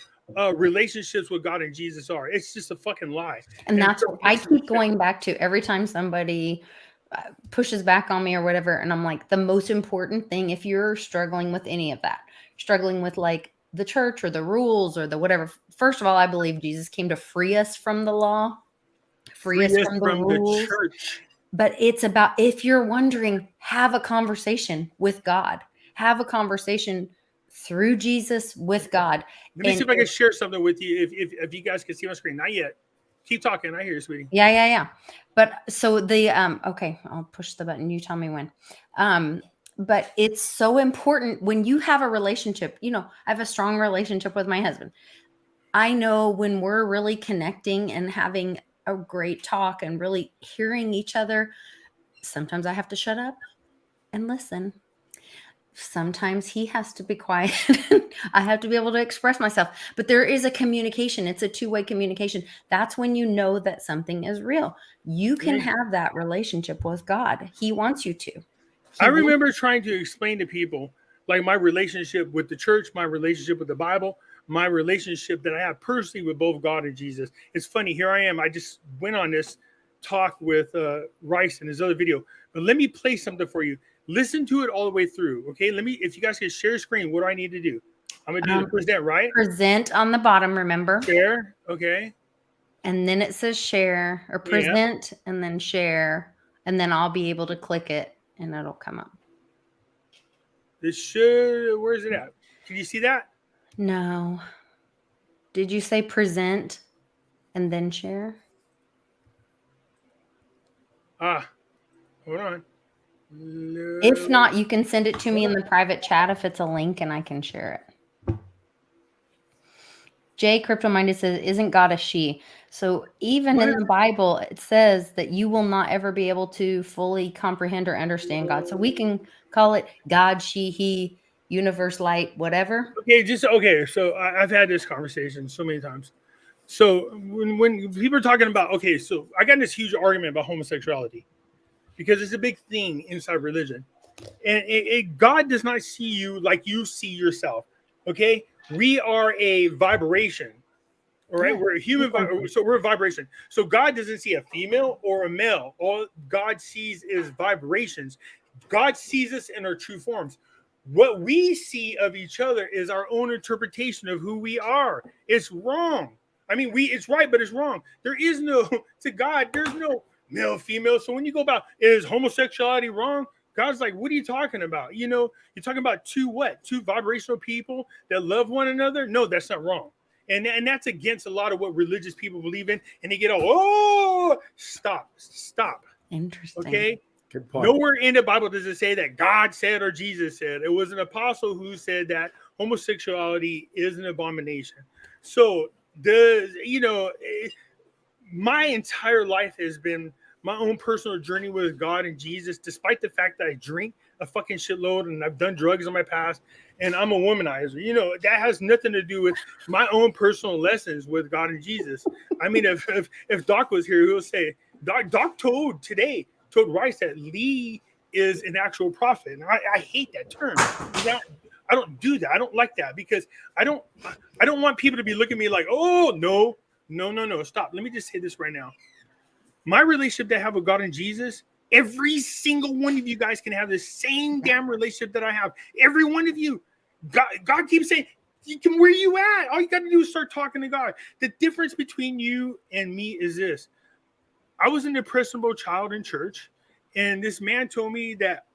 relationships with God and Jesus are. It's just a fucking lie. And that's what I keep going back to every time somebody pushes back on me or whatever. And I'm like, the most important thing, if you're struggling with any of that, struggling with like the church or the rules or the whatever. First of all, I believe Jesus came to free us from the law, free us from the rules. The church. But it's about, if you're wondering, have a conversation with God, have a conversation through Jesus with God. Let me see if I can share something with you. If you guys can see my screen, not yet. Keep talking. I hear you, sweetie. Yeah. But so the okay, I'll push the button. You tell me when. But it's so important when you have a relationship. You know, I have a strong relationship with my husband. I know when we're really connecting and having a great talk and really hearing each other, sometimes I have to shut up and listen. Sometimes he has to be quiet. I have to be able to express myself. But there is a communication. It's a two-way communication. That's when you know that something is real. You can have that relationship with God. He wants you to. I remember trying to explain to people, like my relationship with the church, my relationship with the Bible, my relationship that I have personally with both God and Jesus. It's funny. Here I am. I just went on this talk with Rice in his other video. But let me play something for you. Listen to it all the way through. Okay. If you guys can share screen, what do I need to do? I'm going to do the present, right? Present on the bottom, remember? Share. Okay. And then it says share or present and then share. And then I'll be able to click it and it'll come up. Where's it at? Can you see that? No. Did you say present and then share? Hold on. If not, you can send it to me in the private chat if it's a link and I can share it. Jay Crypto Minded says, isn't God a she? So even in the Bible, it says that you will not ever be able to fully comprehend or understand God. So we can call it God, she, he, universe, light, whatever. Okay. So I've had this conversation so many times. So when people are talking about, okay, so I got in this huge argument about homosexuality because it's a big thing inside religion. And God does not see you like you see yourself. Okay. We are a vibration. All right. We're a human. So we're a vibration. So God doesn't see a female or a male. All God sees is vibrations. God sees us in our true forms. What we see of each other is our own interpretation of who we are. It's wrong. I mean, it's right, but it's wrong. There is no, to God, there's no male, female. So when you go about, is homosexuality wrong? God's like, what are you talking about? You know, you're talking about two vibrational people that love one another? No, that's not wrong. And that's against a lot of what religious people believe in. And they get stop. Interesting. Okay. Good point. Nowhere in the Bible does it say that God said or Jesus said. It was an apostle who said that homosexuality is an abomination. So my entire life has been my own personal journey with God and Jesus, despite the fact that I drink a fucking shitload and I've done drugs in my past and I'm a womanizer. You know, that has nothing to do with my own personal lessons with God and Jesus. I mean, if Doc was here, he'll say, Doc told Rice that Lee is an actual prophet. And I hate that term. I don't do that. I don't like that because I don't want people to be looking at me like, oh, no, stop. Let me just say this right now. My relationship that I have with God and Jesus, every single one of you guys can have the same damn relationship that I have. Every one of you. God keeps saying, where are you at? All you got to do is start talking to God. The difference between you and me is this. I was an impressionable child in church, and this man told me that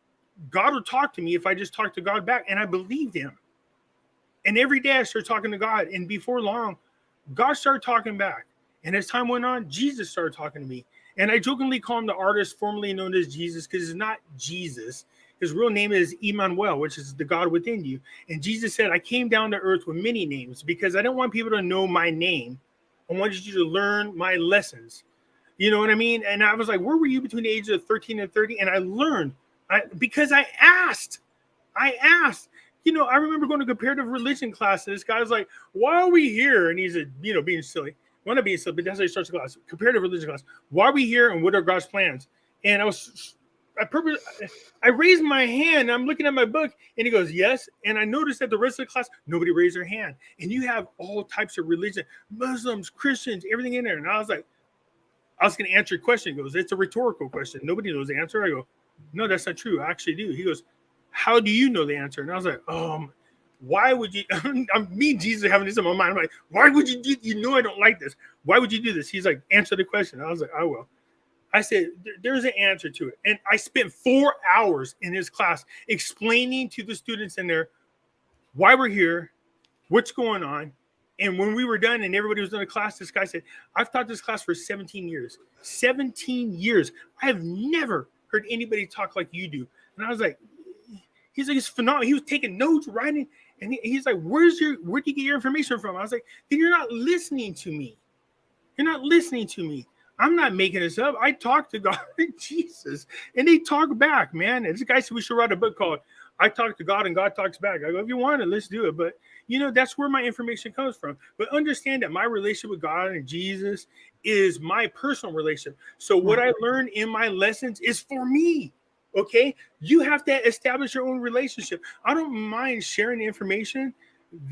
God would talk to me if I just talked to God back, and I believed him. And every day I started talking to God, and before long, God started talking back. And as time went on, Jesus started talking to me. And I jokingly call him the artist formerly known as Jesus because it's not Jesus. His real name is Emmanuel, which is the God within you. And Jesus said, I came down to earth with many names because I don't want people to know my name. I wanted you to learn my lessons. You know what I mean? And I was like, where were you between the ages of 13 and 30? And I learned because I asked. You know, I remember going to comparative religion class, and this guy was like, why are we here? And he's, being silly. Well, not being silly, but that's how he starts the class. Comparative religion class. Why are we here, and what are God's plans? And I raised my hand. I'm looking at my book, and he goes, yes. And I noticed that the rest of the class, nobody raised their hand. And you have all types of religion, Muslims, Christians, everything in there. And I was like, I was going to answer your question. He goes, it's a rhetorical question. Nobody knows the answer. I go, no, that's not true. I actually do. He goes, how do you know the answer? And I was like, why would you? Me and Jesus are having this in my mind. I'm like, why would you do? You know I don't like this. Why would you do this? He's like, answer the question. I was like, I will. I said, there's an answer to it. And I spent 4 hours in his class explaining to the students in there why we're here, what's going on. And when we were done and everybody was in the class, this guy said, I've taught this class for 17 years. 17 years. I have never heard anybody talk like you do. And I was like, he's like, it's phenomenal. He was taking notes, writing. And he's like, where do you get your information from? I was like, then you're not listening to me. You're not listening to me. I'm not making this up. I talk to God and Jesus. And they talk back, man. And this guy said we should write a book called I Talk to God and God Talks Back. I go, if you want it, let's do it. But, that's where my information comes from. But understand that my relationship with God and Jesus is my personal relationship. So what I learned in my lessons is for me. Okay? You have to establish your own relationship. I don't mind sharing the information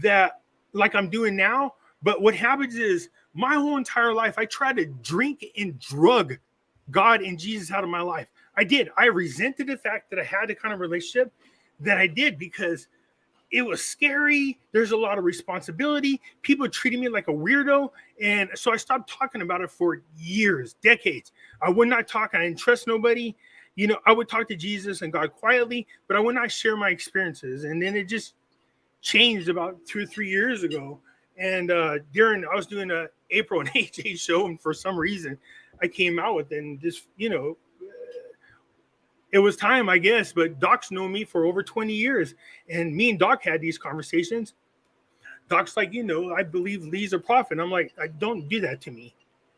that like I'm doing now. But what happens is my whole entire life, I tried to drink and drug God and Jesus out of my life. I did. I resented the fact that I had the kind of relationship that I did because it was scary. There's a lot of responsibility. People treated me like a weirdo. And so I stopped talking about it for years, decades. I would not talk. I didn't trust nobody. I would talk to Jesus and God quietly, but I would not share my experiences. And then it just changed about 2 or 3 years ago. And I was doing a April and AJ show, and for some reason I came out with it, and just, it was time, I guess. But Doc's known me for over 20 years, and me and Doc had these conversations. Doc's like, I believe Lee's a prophet. I'm like, I don't do that to me.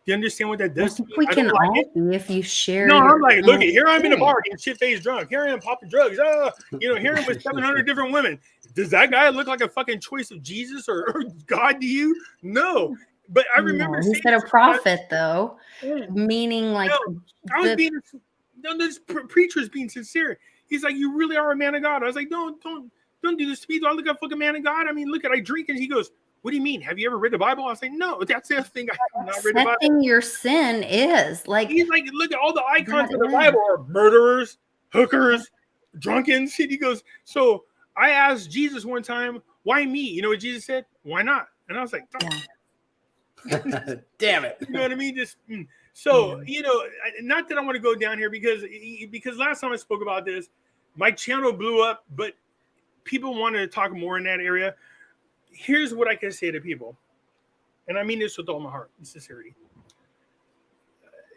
Do you understand what that does to me? We can all do if you share. No, I'm like, look, here I'm in a bar getting shit-faced drunk. Here I am popping drugs. Here I'm with 700 different women. Does that guy look like a fucking choice of Jesus or God to you? No. But I remember he said a prophet, though, meaning like this preacher's being sincere. He's like, you really are a man of God. I was like, don't do this to me. Do I look like a fucking man of God? I mean, look, I drink. And he goes, what do you mean? Have you ever read the Bible? I was like, no, that's the thing. I have not read the Bible. Your sin is like, he's like, look at all the icons in the Bible are murderers, hookers, drunkens. And he goes, so I asked Jesus one time, why me? You know what Jesus said? Why not? And I was like, damn it. You know what I mean? So, not that I want to go down here because last time I spoke about this, my channel blew up, but people wanted to talk more in that area. Here's what I can say to people, and I mean this with all my heart and sincerity.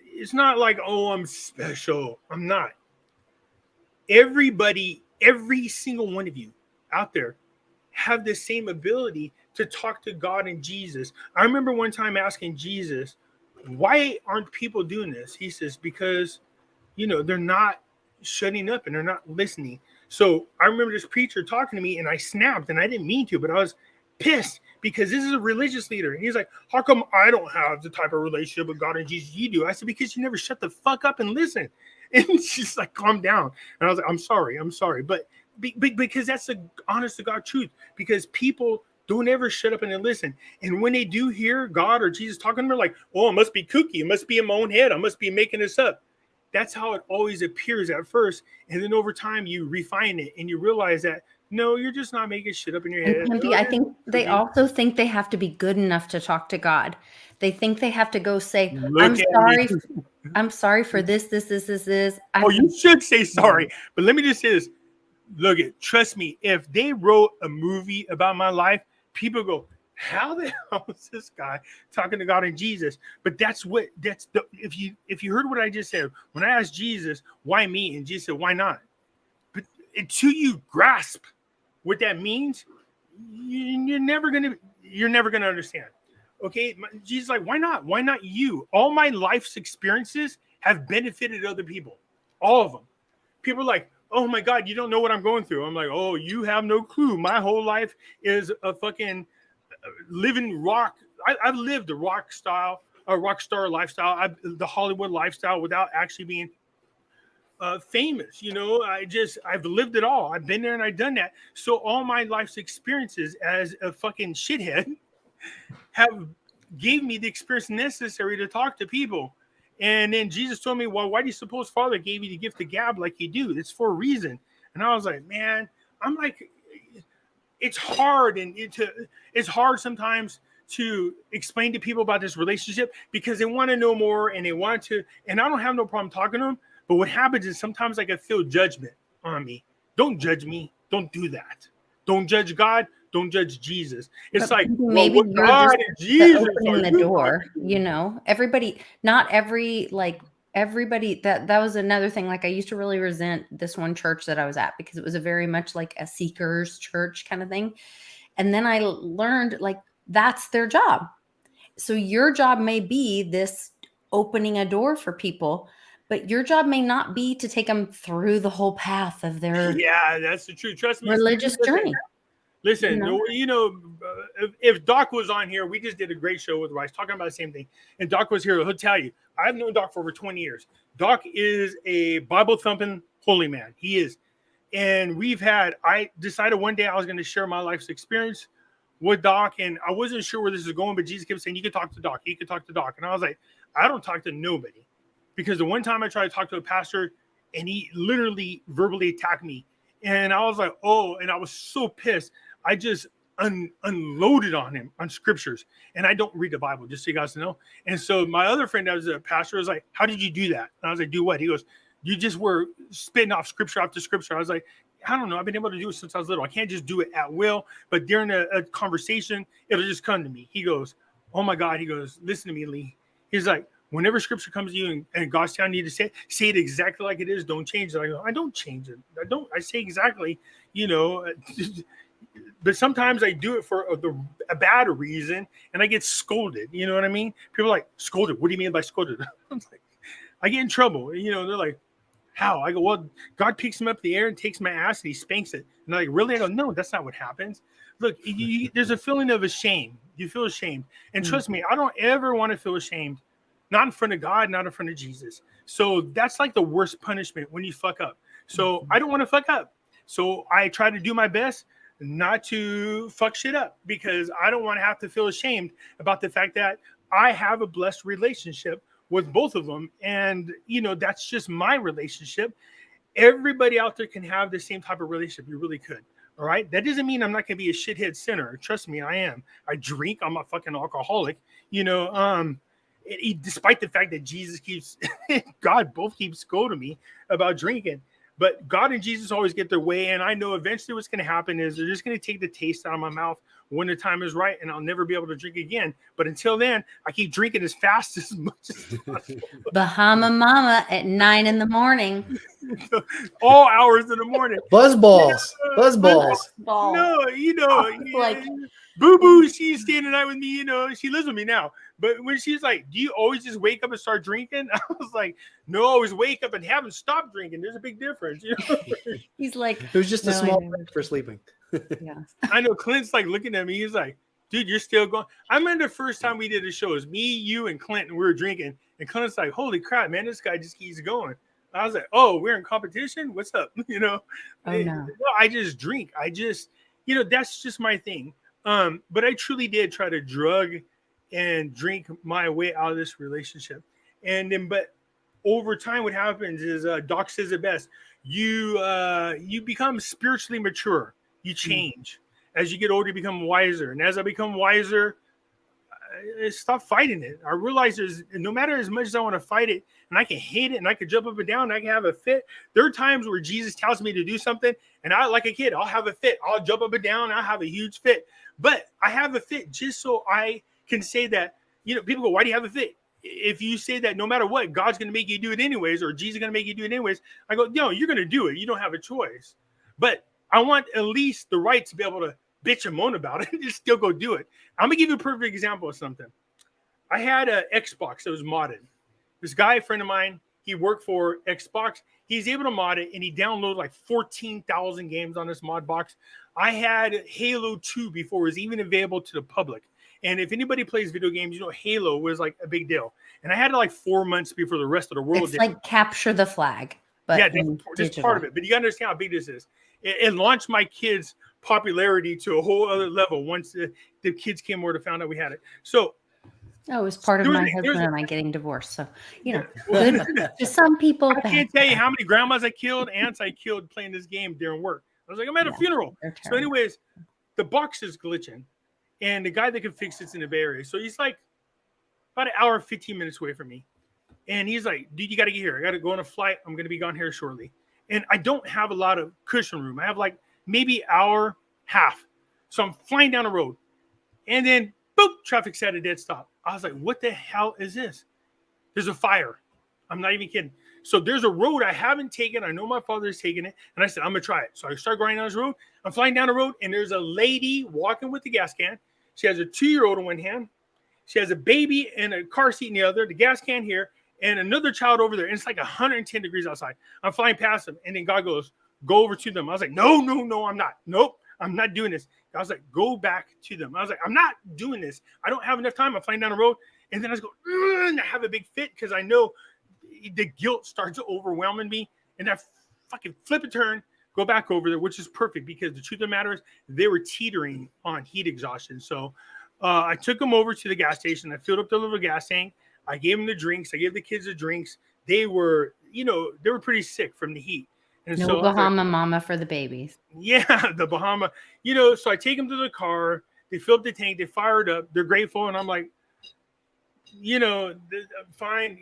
It's not like, oh, I'm special. I'm not. Everybody, every single one of you out there have the same ability to talk to God and Jesus. I remember one time asking Jesus, why aren't people doing this? He says, because, they're not shutting up and they're not listening. So I remember this preacher talking to me, and I snapped, and I didn't mean to, but I was pissed because this is a religious leader. And he's like, how come I don't have the type of relationship with God and Jesus you do? I said, because you never shut the fuck up and listen. And she's like, calm down. And I was like, I'm sorry. But because that's the honest to God truth, because people don't ever shut up and listen. And when they do hear God or Jesus talking to them, like, oh, it must be kooky. It must be in my own head. I must be making this up. That's how it always appears at first. And then over time, you refine it and you realize that, no, you're just not making shit up in your head. Pimpy, I think they also think they have to be good enough to talk to God. They think they have to go say, I'm sorry for this. You should say sorry. But let me just say this. Look, trust me, if they wrote a movie about my life, people go, how the hell is this guy talking to God and Jesus? But if you heard what I just said, when I asked Jesus, why me? And Jesus said, why not? But until you grasp what that means, you're never gonna understand. Okay, Jesus, like, why not? Why not you? All my life's experiences have benefited other people, all of them. People are like, oh my God, you don't know what I'm going through. I'm like, oh, you have no clue. My whole life is a fucking living rock. I've lived a rock star lifestyle, the Hollywood lifestyle, without actually being famous. I've lived it all. I've been there and I've done that. So all my life's experiences as a fucking shithead have gave me the experience necessary to talk to people. And then Jesus told me, well, why do you suppose Father gave you the gift of gab like you do? It's for a reason. And I was like, man, I'm like, it's hard. And it's hard sometimes to explain to people about this relationship because they want to know more and they want to, and I don't have no problem talking to them. But what happens is sometimes I can feel judgment on me. Don't judge me. Don't do that. Don't judge God. Don't judge Jesus. It's but like maybe well, you're God just and Jesus opening the door. Everybody. Not everybody. That was another thing. Like I used to really resent this one church that I was at because it was a very much like a seekers church kind of thing. And then I learned like that's their job. So your job may be this opening a door for people. But your job may not be to take them through the whole path of their that's the truth. Trust me, religious journey. Listen, if Doc was on here, we just did a great show with Rice talking about the same thing. And Doc was here, he'll tell you, I've known Doc for over 20 years. Doc is a Bible thumping holy man. He is. And I decided one day I was going to share my life's experience with Doc. And I wasn't sure where this is going, but Jesus kept saying, you can talk to Doc. You can talk to Doc. And I was like, I don't talk to nobody. Because the one time I tried to talk to a pastor and he literally verbally attacked me. And I was like, oh, and I was so pissed. I just unloaded on him on scriptures. And I don't read the Bible, just so you guys know. And so my other friend that was a pastor was like, how did you do that? And I was like, do what? He goes, you just were spitting off scripture after scripture. I was like, I don't know. I've been able to do it since I was little. I can't just do it at will. But during a conversation, it'll just come to me. He goes, oh my God. He goes, listen to me, Lee. He's like, whenever scripture comes to you and God's telling you to say it exactly like it is. Don't change it. I go, I don't change it. I say exactly, but sometimes I do it for a bad reason and I get scolded. You know what I mean? People are like, scolded. What do you mean by scolded? I'm like, I get in trouble. They're like, how? I go, well, God picks him up in the air and takes my ass and he spanks it. And they're like, really? I go, no, that's not what happens. Look, there's a feeling of shame. You feel ashamed. And trust me, I don't ever want to feel ashamed. Not in front of God, not in front of Jesus. So that's like the worst punishment when you fuck up. So I don't want to fuck up. So I try to do my best not to fuck shit up because I don't want to have to feel ashamed about the fact that I have a blessed relationship with both of them. And, that's just my relationship. Everybody out there can have the same type of relationship. You really could. All right. That doesn't mean I'm not going to be a shithead sinner. Trust me, I am. I drink. I'm a fucking alcoholic, despite the fact that God both keeps scolding me about drinking. But God and Jesus always get their way. And I know eventually what's going to happen is they're just going to take the taste out of my mouth when the time is right. And I'll never be able to drink again. But until then, I keep drinking as fast as much as possible. Bahama Mama at 9 a.m. All hours in the morning. Buzzballs. No, like Boo Boo, she's staying the night with me, she lives with me now. But when she's like, do you always just wake up and start drinking? I was like, no, I always wake up and haven't stopped drinking. There's a big difference. He's like, it was just a small break for sleeping. Yeah. I know Clint's like looking at me. He's like, dude, you're still going. I remember the first time we did a show. It was me, you, and Clint, and we were drinking. And Clint's like, holy crap, man, this guy just keeps going. I was like, oh, we're in competition? What's up? Oh, no. I just drink. That's just my thing. But I truly did try to drug and drink my way out of this relationship. And then, but over time, what happens is, Doc says it best. You become spiritually mature. You change. As you get older, you become wiser. And as I become wiser, I stop fighting it. I realize no matter as much as I want to fight it, and I can hate it, and I can jump up and down, and I can have a fit. There are times where Jesus tells me to do something, and I, like a kid, I'll have a fit. I'll jump up and down, and I'll have a huge fit. But I have a fit just so I can say that, people go, why do you have a fit? If you say that no matter what, God's going to make you do it anyways, or Jesus is going to make you do it anyways, I go, no, you're going to do it. You don't have a choice. But I want at least the right to be able to bitch and moan about it and just still go do it. I'm going to give you a perfect example of something. I had an Xbox that was modded. This guy, a friend of mine, he worked for Xbox. He's able to mod it, and he downloaded like 14,000 games on this mod box. I had Halo 2 before it was even available to the public. And if anybody plays video games, Halo was like a big deal. And I had it like 4 months before the rest of the world it's did. Like capture the flag. But yeah, that's part of it. But you got to understand how big this is. It launched my kids' popularity to a whole other level once the kids came over to find out we had it. So it was part of my husband and I getting divorced. So, good. To some people, I can't tell you how many grandmas I killed, aunts I killed playing this game during work. I was like, I'm at a funeral. So anyways, the box is glitching. And the guy that can fix it's in the Bay Area. So he's like about an hour, 15 minutes away from me. And he's like, dude, you got to get here. I got to go on a flight. I'm going to be gone here shortly. And I don't have a lot of cushion room. I have like maybe hour, half. So I'm flying down the road. And then, boop, traffic's at a dead stop. I was like, what the hell is this? There's a fire. I'm not even kidding. So there's a road I haven't taken. I know my father's taken it. And I said, I'm going to try it. So I start going down this road. I'm flying down the road. And there's a lady walking with the gas can. She has a 2-year-old in one hand. She has a baby and a car seat in the other, the gas can here, and another child over there. And it's like 110 degrees outside. I'm flying past them. And then God goes, go over to them. I was like, no, I'm not. Nope, I'm not doing this. I was like, go back to them. I was like, I'm not doing this. I don't have enough time. I'm flying down the road. And then I just go, and I have a big fit because I know the guilt starts overwhelming me. And I fucking flip a turn, go back over there, which is perfect because the truth of the matter is they were teetering on heat exhaustion. So I took them over to the gas station. I filled up the little gas tank. I gave them the drinks. I gave the kids the drinks. They were, they were pretty sick from the heat. And no so Bahama Mama for the babies. Yeah, the Bahama. So I take them to the car. They filled the tank. They fired up. They're grateful. And I'm like, fine.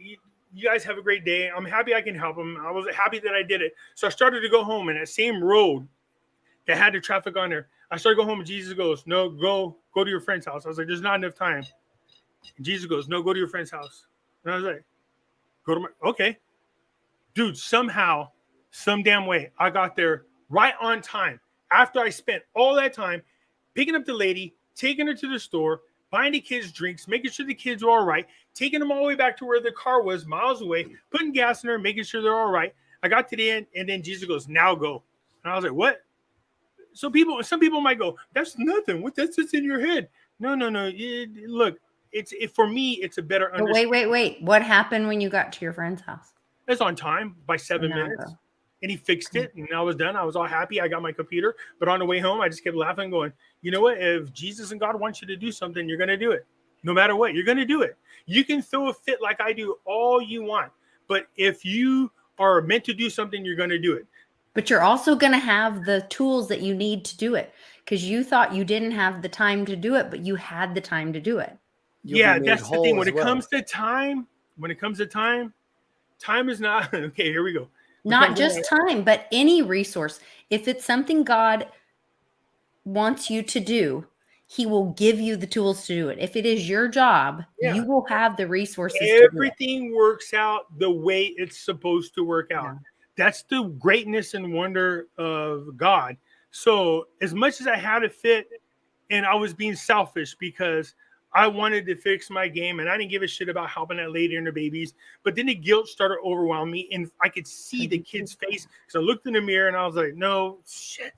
you guys have a great day. I'm happy I can help them. I was happy that I did it. So I started to go home, and that same road that had the traffic on there, I started to go home, and Jesus goes, no, go to your friend's house. I was like, there's not enough time. And Jesus goes, no, go to your friend's house. And I was like, okay. Dude, somehow, some damn way, I got there right on time after I spent all that time picking up the lady, taking her to the store, buying the kids drinks, making sure the kids were all right, taking them all the way back to where the car was miles away, putting gas in her, making sure they're all right. I got to the end, and then Jesus goes, now go. And I was like, what? So some people might go, that's nothing. That's just in your head. No. Look, for me, it's a better understanding. Wait. What happened when you got to your friend's house? It's on time by 7 minutes. And he fixed it, and I was done. I was all happy. I got my computer. But on the way home, I just kept laughing, going, you know what? If Jesus and God want you to do something, you're going to do it. No matter what, you're going to do it. You can throw a fit like I do all you want. But if you are meant to do something, you're going to do it. But you're also going to have the tools that you need to do it, because you thought you didn't have the time to do it, but you had the time to do it. Yeah, that's the thing. When it comes to time, time is not, okay, here we go. Not just time, but any resource. If it's something God wants you to do, he will give you the tools to do it. If it is your job, you will have the resources. Everything works out the way it's supposed to work out. Yeah. That's the greatness and wonder of God. So as much as I had to fit, and I was being selfish because I wanted to fix my game, and I didn't give a shit about helping that lady and her babies. But then the guilt started overwhelming me, and I could see the kid's face. So I looked in the mirror, and I was like, no, shit.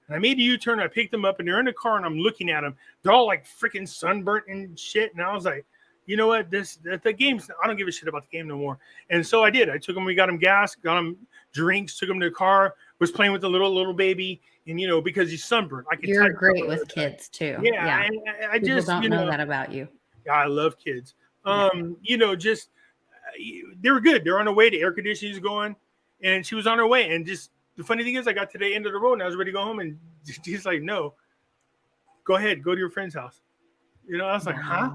And I made a U-turn. I picked them up, and they're in the car, and I'm looking at them. They're all like freaking sunburnt and shit. And I was like, you know what? The game's, I don't give a shit about the game no more. And so I did. I took them. We got them gas, got them drinks, took them to the car, was playing with the little baby. And, you know, because he's sunburned. You're great with kids, too. Yeah. I People just don't know that about you. Yeah, I love kids. You know, just they were good. They're on their way. The air conditioning's going, and she was on her way. And just the funny thing is, I got to the end of the road, and I was ready to go home, and she's like, "No, go ahead, go to your friend's house." You know, I was like, "Huh?"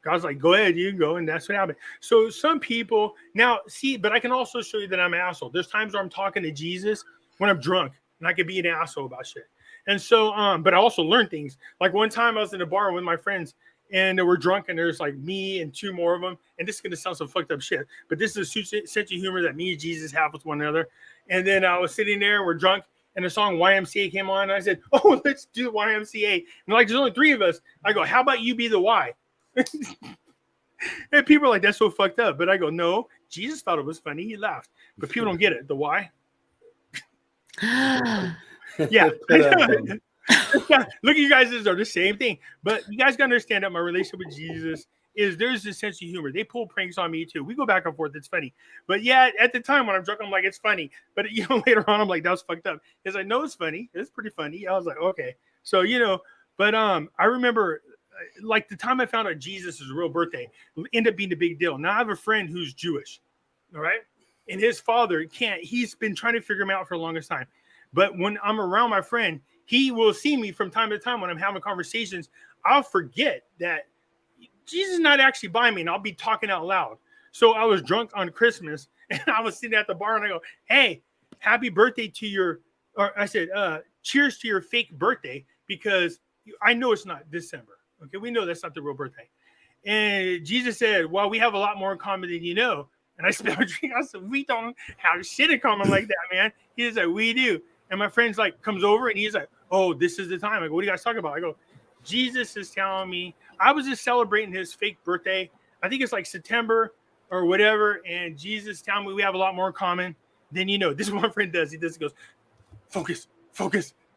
God's like, "Go ahead, you can go," and that's what happened. So some people now see, but I can also show you that I'm an asshole. There's times where I'm talking to Jesus when I'm drunk. And I could be an asshole about shit. And so, but I also learned things. Like one time I was in a bar with my friends, and they were drunk, and there's like me and two more of them. And this is going to sound some fucked up shit, but this is a sense of humor that me and Jesus have with one another. And then I was sitting there, we're drunk, and the song YMCA came on. And I said, oh, let's do YMCA. And like, there's only three of us. I go, how about you be the Y? And people are like, that's so fucked up. But I go, no, Jesus thought it was funny. He laughed. But people don't get it. The Y. Yeah. Look at you guys, are the same thing. But you guys gotta understand that my relationship with Jesus is there's this sense of humor. They pull pranks on me too. We go back and forth. It's funny. But yeah, at the time when I'm drunk, I'm like, it's funny. But you know, later on, I'm like, that was fucked up. He's like, no, it's funny. It's pretty funny. I was like, okay. So, you know, but I remember like the time I found out Jesus' real birthday ended up being a big deal. Now I have a friend who's Jewish. All right. And his father he's been trying to figure him out for the longest time. But when I'm around my friend, he will see me from time to time when I'm having conversations. I'll forget that Jesus is not actually by me, and I'll be talking out loud. So I was drunk on Christmas, and I was sitting at the bar, and I go, hey, happy birthday to I said, cheers to your fake birthday, because I know it's not December. Okay, we know that's not the real birthday. And Jesus said, well, we have a lot more in common than you know. And I spilled a drink. I said, we don't have shit in common like that, man. He's like, we do. And my friend's like, comes over and he's like, oh, this is the time. I go, what are you guys talking about? I go, Jesus is telling me. I was just celebrating his fake birthday. I think it's like September or whatever. And Jesus telling me we have a lot more in common than you know. This is what my friend does. He goes, focus.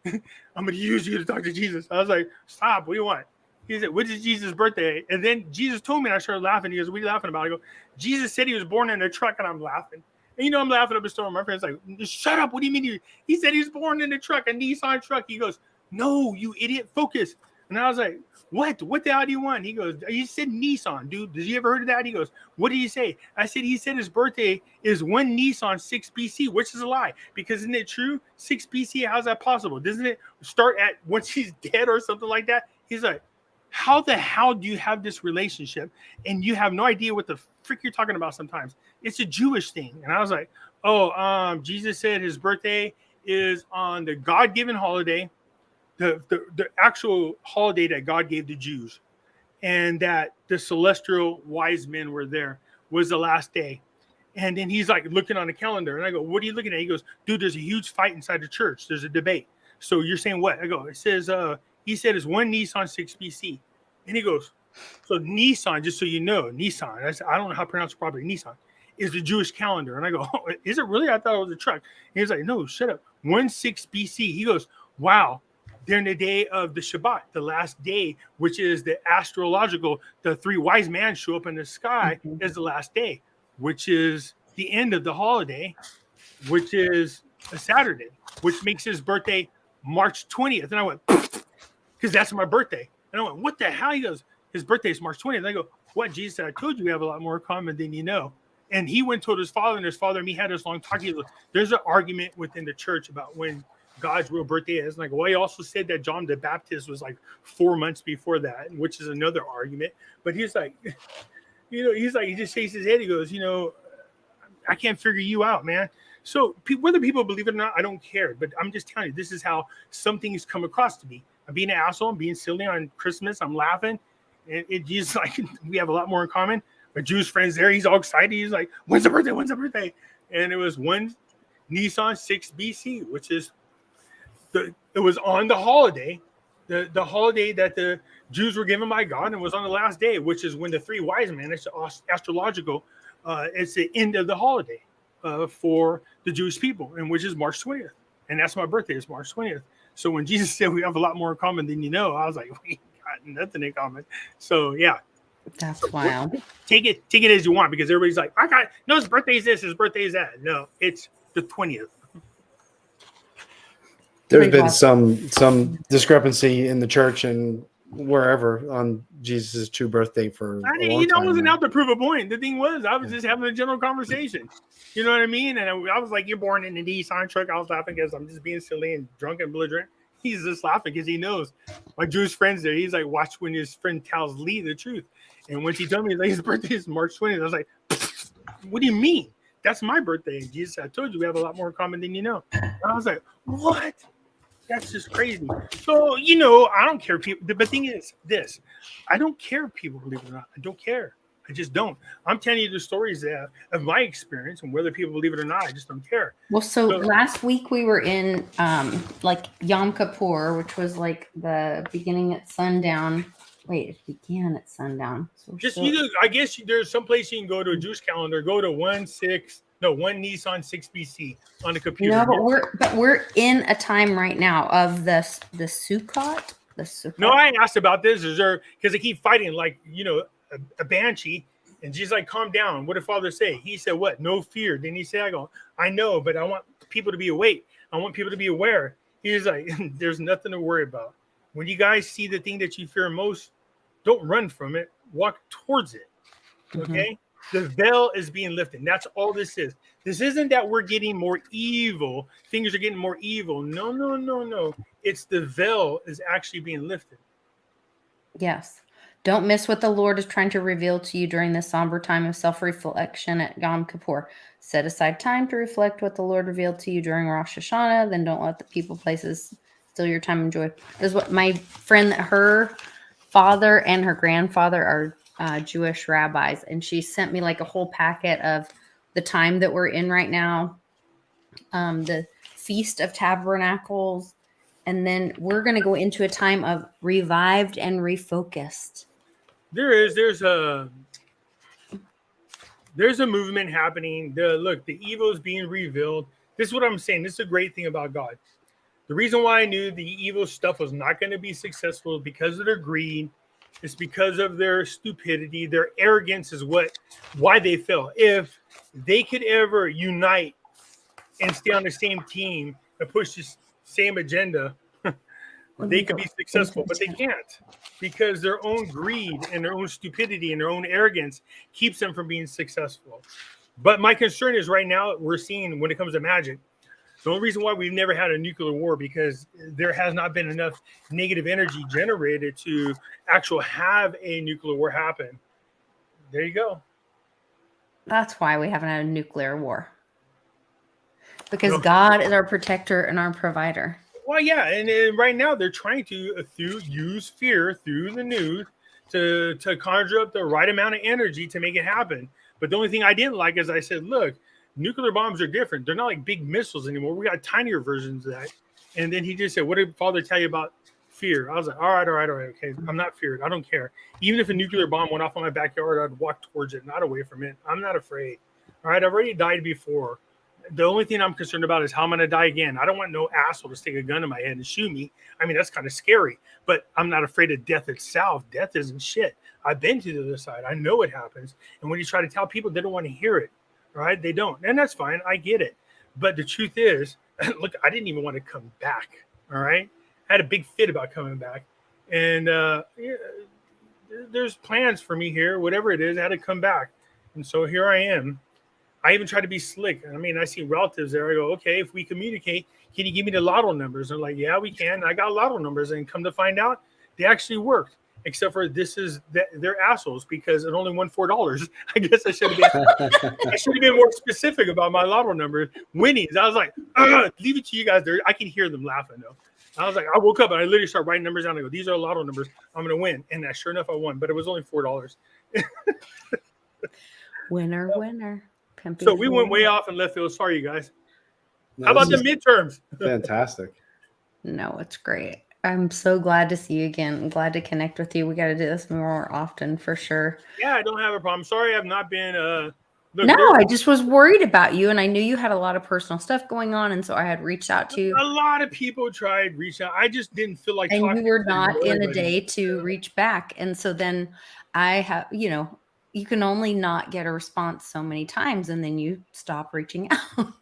I'm going to use you to talk to Jesus. I was like, stop. What do you want? He said, what is Jesus' birthday? And then Jesus told me, and I started laughing. He goes, what are you laughing about? I go, Jesus said he was born in a truck, and I'm laughing. And you know, I'm laughing up a storm. My friend's like, shut up. What do you mean? He said he was born in a truck, a Nissan truck. He goes, no, you idiot, focus. And I was like, what? What the hell do you want? He goes, you said Nissan, dude. Did you ever heard of that? He goes, what did he say? I said, he said his birthday is 1 Nissan 6 BC, which is a lie. Because isn't it true? 6 BC, how's that possible? Doesn't it start at once he's dead or something like that? He's like, how the hell do you have this relationship and you have no idea what the frick you're talking about sometimes? It's a Jewish thing. And I was like, oh, Jesus said his birthday is on the God-given holiday, the actual holiday that God gave the Jews, and that the celestial wise men were there, was the last day. And then he's like looking on the calendar, and I go, what are you looking at? He goes, dude, there's a huge fight inside the church. There's a debate. So you're saying what? I go, it says, he said it's 1 Nisan 6 BC. And he goes, so Nisan, just so you know, Nisan, I don't know how to pronounce it properly, Nisan, is the Jewish calendar. And I go, oh, is it really? I thought it was a truck. And he's like, no, shut up. 1/6 BC. He goes, wow, during the day of the Shabbat, the last day, which is the astrological, the 3 wise men show up in the sky, is the last day, which is the end of the holiday, which is a Saturday, which makes his birthday March 20th. And I went, because that's my birthday. And I went, what the hell? He goes, his birthday is March 20th. And I go, what? Jesus said, I told you we have a lot more in common than you know. And he went told his father, and his father and me had this long talk. He goes, there's an argument within the church about when God's real birthday is. And I go, well, he also said that John the Baptist was like 4 months before that, which is another argument. But he's like, he's like, he just shakes his head. He goes, I can't figure you out, man. So whether people believe it or not, I don't care. But I'm just telling you, this is how some things come across to me. I'm being an asshole. I'm being silly on Christmas. I'm laughing. And it just like, we have a lot more in common. My Jewish friend's there. He's all excited. He's like, when's the birthday? When's the birthday? And it was 1 Nisan 6 BC, which is it was on the holiday, the holiday that the Jews were given by God, and it was on the last day, which is when the 3 wise men, it's astrological, it's the end of the holiday for the Jewish people, and which is March 20th. And that's my birthday, is March 20th. So when Jesus said we have a lot more in common than you know, I was like, we got nothing in common. So yeah. That's wild. Take it as you want, because everybody's like, his birthday is this, his birthday is that. No, it's the 20th. There's been some discrepancy in the church and wherever on Jesus' true birthday for a long time. I wasn't out to prove a point. The thing was, I was just having a general conversation. You know what I mean? And I was like, you're born in the Nissan truck. I was laughing because I'm just being silly and drunk and belligerent. He's just laughing because he knows. My Jewish friend's there. He's like, watch when his friend tells Lee the truth. And when she told me his birthday is March 20th, I was like, what do you mean? That's my birthday. And Jesus, I told you we have a lot more in common than you know. And I was like, what? That's just crazy. So, I don't care. People. The thing is this. I don't care if people believe it or not. I don't care. I just don't. I'm telling you the stories of my experience, and whether people believe it or not, I just don't care. Well, so last week we were in like Yom Kippur, which was like the beginning at sundown. Wait, it began at sundown. So I guess there's some place you can go to a Jewish calendar. Go to 1 Nisan 6 BC on the computer. No, but we're in a time right now of the Sukkot. No, I asked about this. Is there, because they keep fighting like a banshee, and Jesus like, calm down. What did Father say? He said, what? No fear. Then he said, I know, but I want people to be awake. I want people to be aware. He's like, there's nothing to worry about. When you guys see the thing that you fear most, don't run from it. Walk towards it. Okay? The veil is being lifted. That's all this is. This isn't that we're getting more evil. Things are getting more evil. No. It's the veil is actually being lifted. Yes. Don't miss what the Lord is trying to reveal to you during this somber time of self-reflection at Yom Kippur. Set aside time to reflect what the Lord revealed to you during Rosh Hashanah. Then don't let the people, places steal your time and joy. This is what my friend, her father and her grandfather are Jewish rabbis, and she sent me like a whole packet of the time that we're in right now, the Feast of Tabernacles, and then we're going to go into a time of revived and refocused. There's a movement happening. The evil is being revealed. This is what I'm saying. This is a great thing about God. The reason why I knew the evil stuff was not going to be successful is because of their greed. It's because of their stupidity. Their arrogance is why they fell. If they could ever unite and stay on the same team and push the same agenda, they could be successful, but they can't, because their own greed and their own stupidity and their own arrogance keeps them from being successful. But my concern is right now we're seeing, when it comes to magic, The only reason why we've never had a nuclear war because there has not been enough negative energy generated to actually have a nuclear war happen. There you go. That's why we haven't had a nuclear war. Because God is our protector and our provider. Well, yeah, and right now they're trying to use fear through the news to conjure up the right amount of energy to make it happen. But the only thing I didn't like is I said, look, nuclear bombs are different. They're not like big missiles anymore. We got tinier versions of that. And then he just said, what did Father tell you about fear? I was like, all right. Okay, I'm not feared. I don't care. Even if a nuclear bomb went off in my backyard, I'd walk towards it, not away from it. I'm not afraid. All right, I've already died before. The only thing I'm concerned about is how I'm going to die again. I don't want no asshole to stick a gun in my head and shoot me. I mean, that's kind of scary, but I'm not afraid of death itself. Death isn't shit. I've been to the other side. I know it happens. And when you try to tell people, they don't want to hear it, right? They don't. And that's fine. I get it. But the truth is, look, I didn't even want to come back, all right? I had a big fit about coming back. And there's plans for me here, whatever it is, I had to come back. And so here I am. I even try to be slick. I mean, I see relatives there. I go, okay, if we communicate, can you give me the lotto numbers? And they're like, yeah, we can. I got lotto numbers. And come to find out, they actually worked. Except for they're assholes because it only won $4. I guess I should have been more specific about my lotto number winnings. I was like, leave it to you guys there. I can hear them laughing though. I was like, I woke up and I literally started writing numbers down. I go, these are lotto numbers. I'm going to win. And sure enough, I won, but it was only $4. Winner. Pimpy So we went way off in left field. Sorry, you guys. No, how about the midterms? Fantastic. No, it's great. I'm so glad to see you again. I'm glad to connect with you. We got to do this more often for sure. Yeah, I don't have a problem. Sorry, I've not been. I just was worried about you, and I knew you had a lot of personal stuff going on, and so I had reached out to you. A lot of people tried reaching out. I just didn't feel like and talking. You were not in a day to reach back, and so then I have, you can only not get a response so many times, and then you stop reaching out.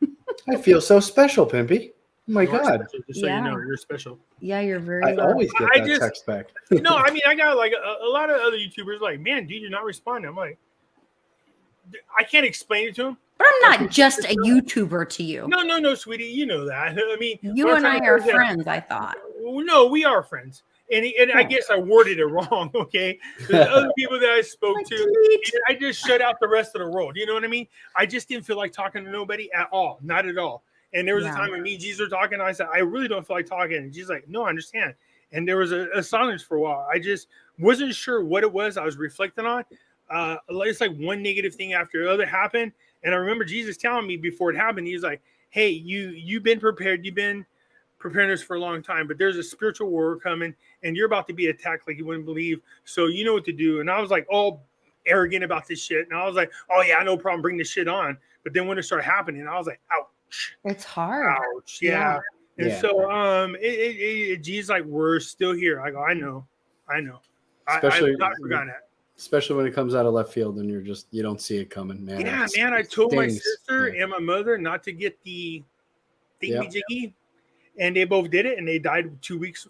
I feel so special, Pimpy. Oh my God. Special, just so you know, you're special. Yeah, you're very I always get that text back. No, I mean, I got like a lot of other YouTubers like, man, dude, you're not responding. I'm like, I can't explain it to them. But I'm not just a YouTuber to you. No, sweetie. You know that. I mean, you and I are friends, I thought. No, we are friends. And I guess I worded it wrong, okay? The other people that I spoke to, I just shut out the rest of the world. You know what I mean? I just didn't feel like talking to nobody at all. Not at all. And there was a time when me and Jesus were talking, and I said, I really don't feel like talking. And Jesus like, no, I understand. And there was a silence for a while. I just wasn't sure what it was I was reflecting on. It's like one negative thing after the other happened. And I remember Jesus telling me before it happened, he's like, hey, you've been prepared. You've been preparing us for a long time, but there's a spiritual war coming and you're about to be attacked like you wouldn't believe. So you know what to do. And I was like all arrogant about this shit. And I was like, oh yeah, no problem. Bring this shit on. But then when it started happening, I was like, ouch. It's hard. Ouch. Yeah. And so Jesus like, we're still here. I go, I know. Especially, I've not forgotten that. Especially when it comes out of left field and you don't see it coming, man. Yeah, man. I told my sister and my mother not to get the thingy-jiggy. And they both did it, and they died 2 weeks,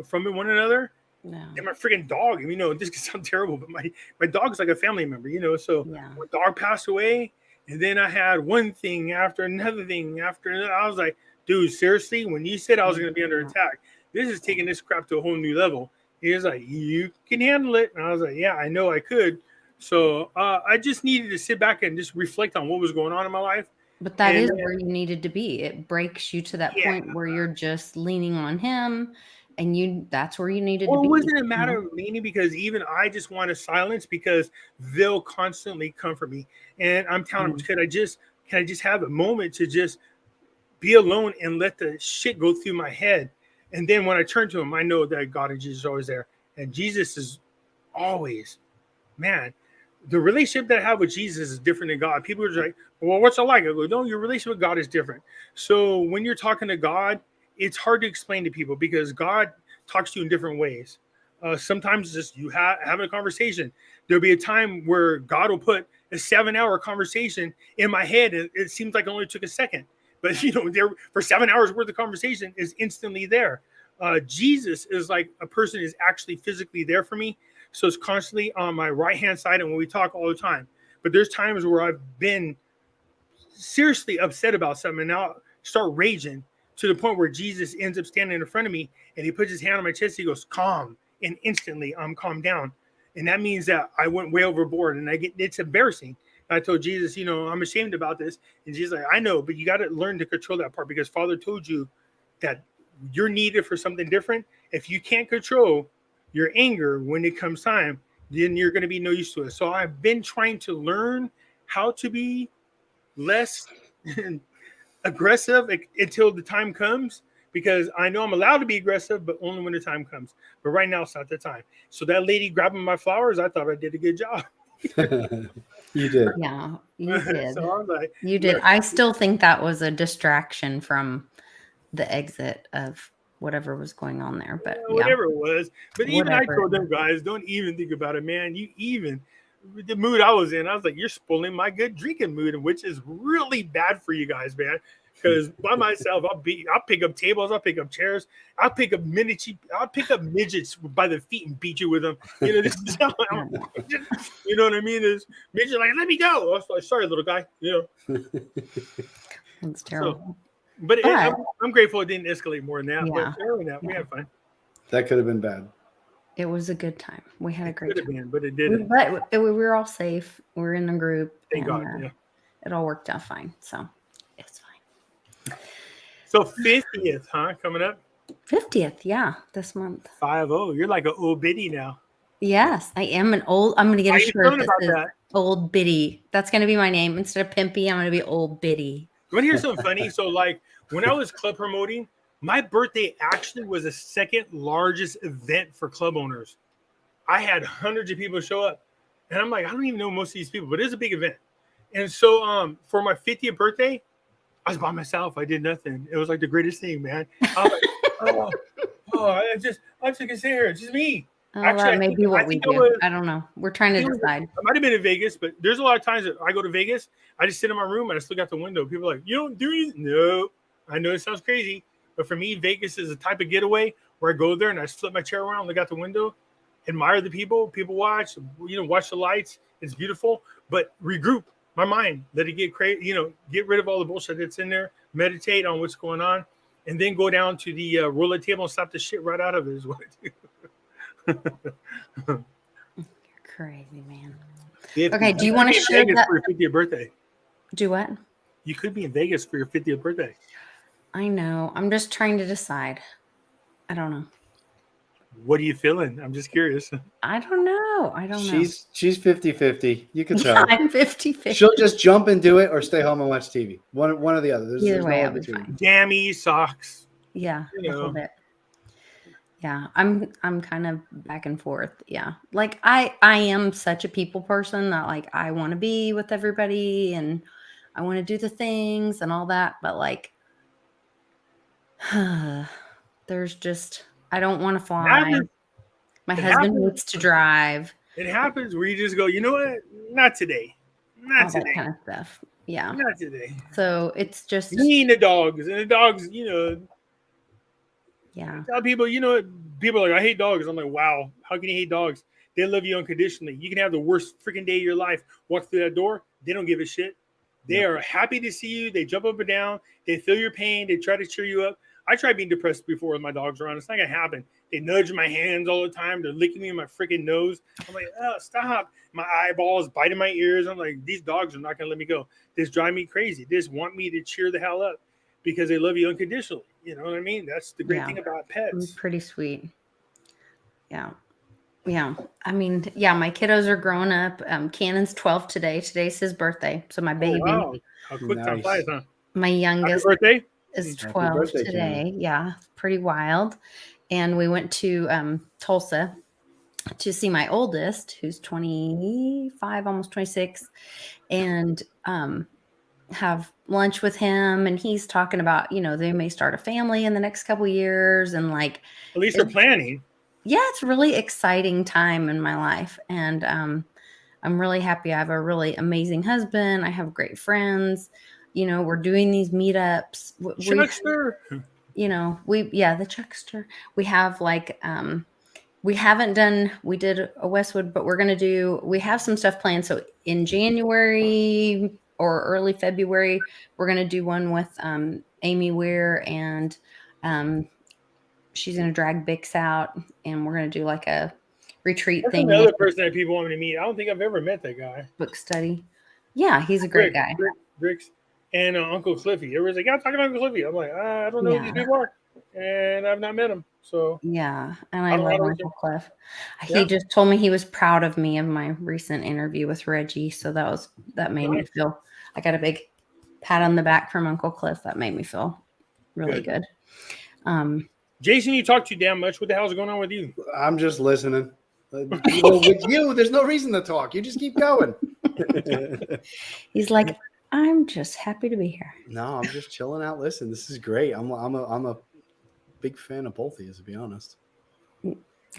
from one another. No. And my freaking dog, this could sound terrible, but my dog's like a family member, So my dog passed away, and then I had one thing after another thing after another. I was like, dude, seriously, when you said I was going to be under attack, this is taking this crap to a whole new level. He was like, you can handle it. And I was like, yeah, I know I could. So I just needed to sit back and just reflect on what was going on in my life. But that is where you needed to be. It breaks you to that point where you're just leaning on him, and that's where you needed to be. Well, it wasn't a matter of leaning, because even I just wanted silence, because they'll constantly comfort me. And I'm telling them, can I just have a moment to just be alone and let the shit go through my head? And then when I turn to him, I know that God and Jesus are always there. And Jesus is always, man, the relationship that I have with Jesus is different than God. People are just like, well, what's it like? I go, no, your relationship with God is different. So when you're talking to God, it's hard to explain to people, because God talks to you in different ways. Sometimes just you having a conversation. There'll be a time where God will put a 7-hour conversation in my head. And it seems like it only took a second. But, there for 7 hours worth of conversation is instantly there. Jesus is like a person is actually physically there for me. So it's constantly on my right-hand side, and when we talk all the time. But there's times where I've been seriously upset about something. And now start raging to the point where Jesus ends up standing in front of me and he puts his hand on my chest. He goes, calm. And instantly I'm calmed down. And that means that I went way overboard and it's embarrassing. I told Jesus, you know, I'm ashamed about this. And Jesus like, I know, but you got to learn to control that part because Father told you that you're needed for something different. If you can't control your anger when it comes time, then you're going to be no use to it. So I've been trying to learn how to be less aggressive until the time comes, because I know I'm allowed to be aggressive, but only when the time comes. But right now, it's not the time. So that lady grabbing my flowers, I thought I did a good job. You did. Yeah, you did. So I was like, you did. I still think that was a distraction from the exit of whatever was going on there. But yeah, whatever it was. But even I told them guys, don't even think about it, man. You even the mood I was in, I was like, you're spoiling my good drinking mood, which is really bad for you guys, man. Because by myself, I'll pick up tables, I'll pick up chairs, I'll pick up midgets by the feet and beat you with them. You know, this is how you know what I mean? Is midget like, let me go. I was like, sorry, little guy. You know, that's terrible. So, but I'm grateful it didn't escalate more than that. Yeah. But we had fun. That could have been bad. It was a good time. We had a great time. Been, but it didn't. But we were all safe. We were in a group. Thank God. Yeah. It all worked out fine. So it's fine. So 50th, huh? Coming up? 50th, yeah, this month. 50. You're like an old biddy now. Yes, I am an old. I'm going to get a shirt that says Old Biddy. That's going to be my name. Instead of Pimpy, I'm going to be Old Biddy. You want to hear something funny? So like when I was club promoting, my birthday actually was the second largest event for club owners. I had hundreds of people show up. And I'm like, I don't even know most of these people, but it's a big event. And so for my 50th birthday, I was by myself. I did nothing. It was like the greatest thing, man. I was like, I'm just gonna sit here. It's just me. Actually, that may be what we do. I don't know. We're trying to decide. I might have been in Vegas, but there's a lot of times that I go to Vegas, I just sit in my room and I look out the window. People are like, you don't do anything? No. I know it sounds crazy, but for me, Vegas is a type of getaway where I go there and I flip my chair around, look out the window, admire the people watch, watch the lights. It's beautiful, but regroup my mind, let it get crazy, get rid of all the bullshit that's in there, meditate on what's going on, and then go down to the roulette table and slap the shit right out of it is what I do. You're crazy, man. Okay, do you want to share Vegas for your 50th birthday? Do what? You could be in Vegas for your 50th birthday. I know. I'm just trying to decide. I don't know. What are you feeling? I'm just curious. I don't know. She's 50-50. You can tell. I'm 50-50. She'll just jump and do it or stay home and watch TV. One or the other. Either way, I'll be fine. Jammies, socks. Yeah, a little bit. Yeah, I'm kind of back and forth. Yeah. Like I am such a people person that like I want to be with everybody and I want to do the things and all that, but like there's just I don't want to fly. My husband needs to drive. It happens where you just go, you know what? Not today. Not today. That kind of stuff. Yeah. Not today. So it's just me and the dogs. And the dogs, yeah. Tell people, people are like, I hate dogs. I'm like, wow, how can you hate dogs? They love you unconditionally. You can have the worst freaking day of your life. Walk through that door. They don't give a shit. They are happy to see you. They jump up and down. They feel your pain. They try to cheer you up. I tried being depressed before with my dogs around. It's not going to happen. They nudge my hands all the time. They're licking me in my freaking nose. I'm like, oh, stop. My eyeballs biting my ears. I'm like, these dogs are not going to let me go. This drive me crazy. They just want me to cheer the hell up because they love you unconditionally. You know what I mean? That's the great thing about pets. Pretty sweet. Yeah. Yeah. I mean, yeah, my kiddos are growing up. Cannon's 12 today. Today's his birthday. So my baby. Oh, wow. How quick time flies, huh? My youngest birthday is 12 today. Ken. Yeah. Pretty wild. And we went to Tulsa to see my oldest, who's 25, almost 26, and have lunch with him. And he's talking about, they may start a family in the next couple of years. And like, at least they're planning. Yeah, it's a really exciting time in my life. And I'm really happy. I have a really amazing husband. I have great friends. We're doing these meetups. Chuckster. The Chuckster. We have like, we did a Westwood, but we have some stuff planned. So in January, or early February, we're going to do one with Amy Weir, and she's going to drag Bix out, and we're going to do like a retreat thing. Another person that people want me to meet. I don't think I've ever met that guy. Book study. Yeah, he's a great guy. Bricks and Uncle Cliffy. Everybody's like, yeah, I'm talking about Uncle Cliffy. I'm like, I don't know who these people are, and I've not met him. So yeah, and I love Uncle Cliff. He just told me he was proud of me of my recent interview with Reggie, so that made me feel. I got a big pat on the back from Uncle Cliff. That made me feel really good. Jason, you talk too damn much. What the hell's going on with you? I'm just listening. With you, there's no reason to talk. You just keep going. He's like, I'm just happy to be here. No, I'm just chilling out. Listen, this is great. I'm a big fan of both of you, to be honest.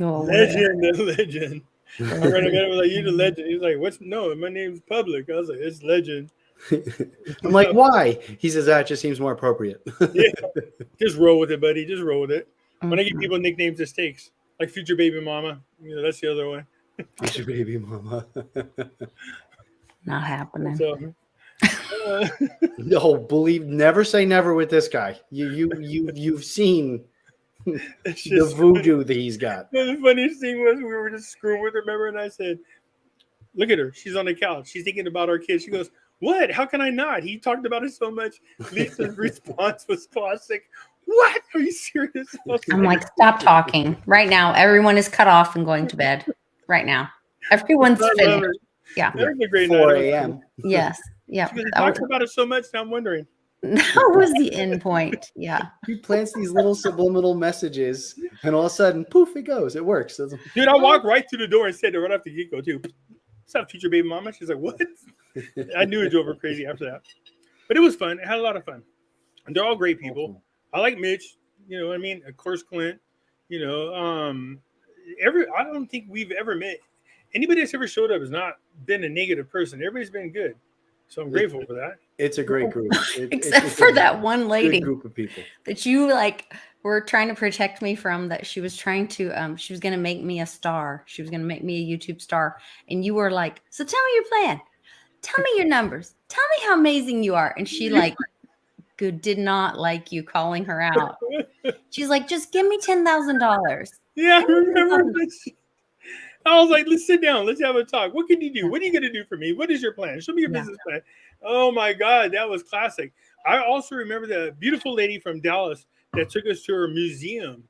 Legend. I'm gonna get him like, you the legend. He's like, what's no? My name's public. I was like, it's Legend. I'm like, why? He says that just seems more appropriate. Yeah, just roll with it, buddy. Just roll with it. When I give people nicknames, it stakes. Like Future Baby Mama. You know, that's the other one. Future Baby Mama. Not happening. So, no, never say never with this guy. You've seen the voodoo that he's got. The funniest thing was we were just screwing with her, remember? And I said, look at her. She's on the couch. She's thinking about our kids. She goes, what? How can I not? He talked about it so much. Lisa's response was classic. What? Are you serious? I'm like, stop talking. Right now, everyone is cut off and going to bed. Right now. Everyone's finished. Yeah. That was a great 4 night. a.m. Yes. Yeah. He talks about it so much, now I'm wondering. That was the end point. Yeah. He plants these little subliminal messages, and all of a sudden, poof, it goes. It works. Dude, I walked right through the door and said to right after Giko, too. What's up, Future Baby Mama? She's like, what? I knew it drove her crazy after that. But it was fun. It had a lot of fun. And they're all great people. I like Mitch. You know what I mean? Of course, Clint. You know, I don't think we've ever met anybody that's ever showed up has not been a negative person. Everybody's been good. So I'm grateful for that. It's a great group. Except for that one lady group of people that you were trying to protect me from, that she was trying to, she was going to make me a star. She was going to make me a YouTube star. And you were like, so tell me your plan. Tell me your numbers. Tell me how amazing you are. And she did not like you calling her out. She's like, just give me $10,000. Yeah, I remember this. I was like, let's sit down. Let's have a talk. What can you do? What are you going to do for me? What is your plan? Show me your business plan. Oh, my God. That was classic. I also remember the beautiful lady from Dallas that took us to her museum.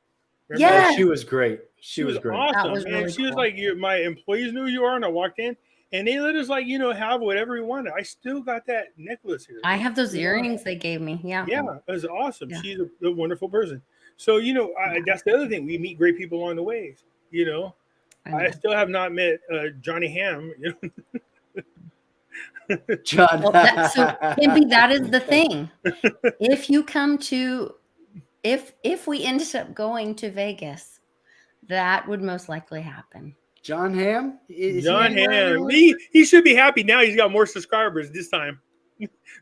Yeah. She was great. She was great. Awesome. Was really she was like, my employees knew who you are. And I walked in and they let us have whatever we wanted. I still got that necklace here. I have those earrings they gave me. Yeah. Yeah. It was awesome. Yeah. She's a wonderful person. So, that's the other thing. We meet great people along the way, I still have not met Johnny Ham. John. Pimpy, that is the thing. If you come to, if we ended up going to Vegas, that would most likely happen. John Ham? John Ham. He should be happy now. He's got more subscribers this time.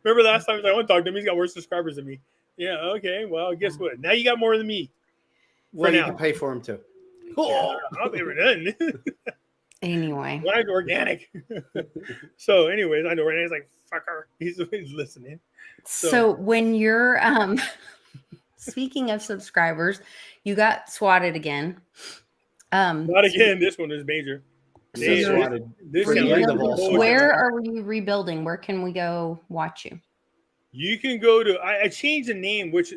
Remember last time I went to talk to him? He's got more subscribers than me. Yeah. Okay. Well, guess what? Now you got more than me. Well, you can pay for him too. Oh, I'll be done. Anyway. Mine's organic. So, anyways, I know Renee's like, fucker. He's listening. So when you're speaking of subscribers, you got swatted again. Not again. This one is major. Where are we rebuilding? Where can we go watch you? You can go to, I changed the name, which,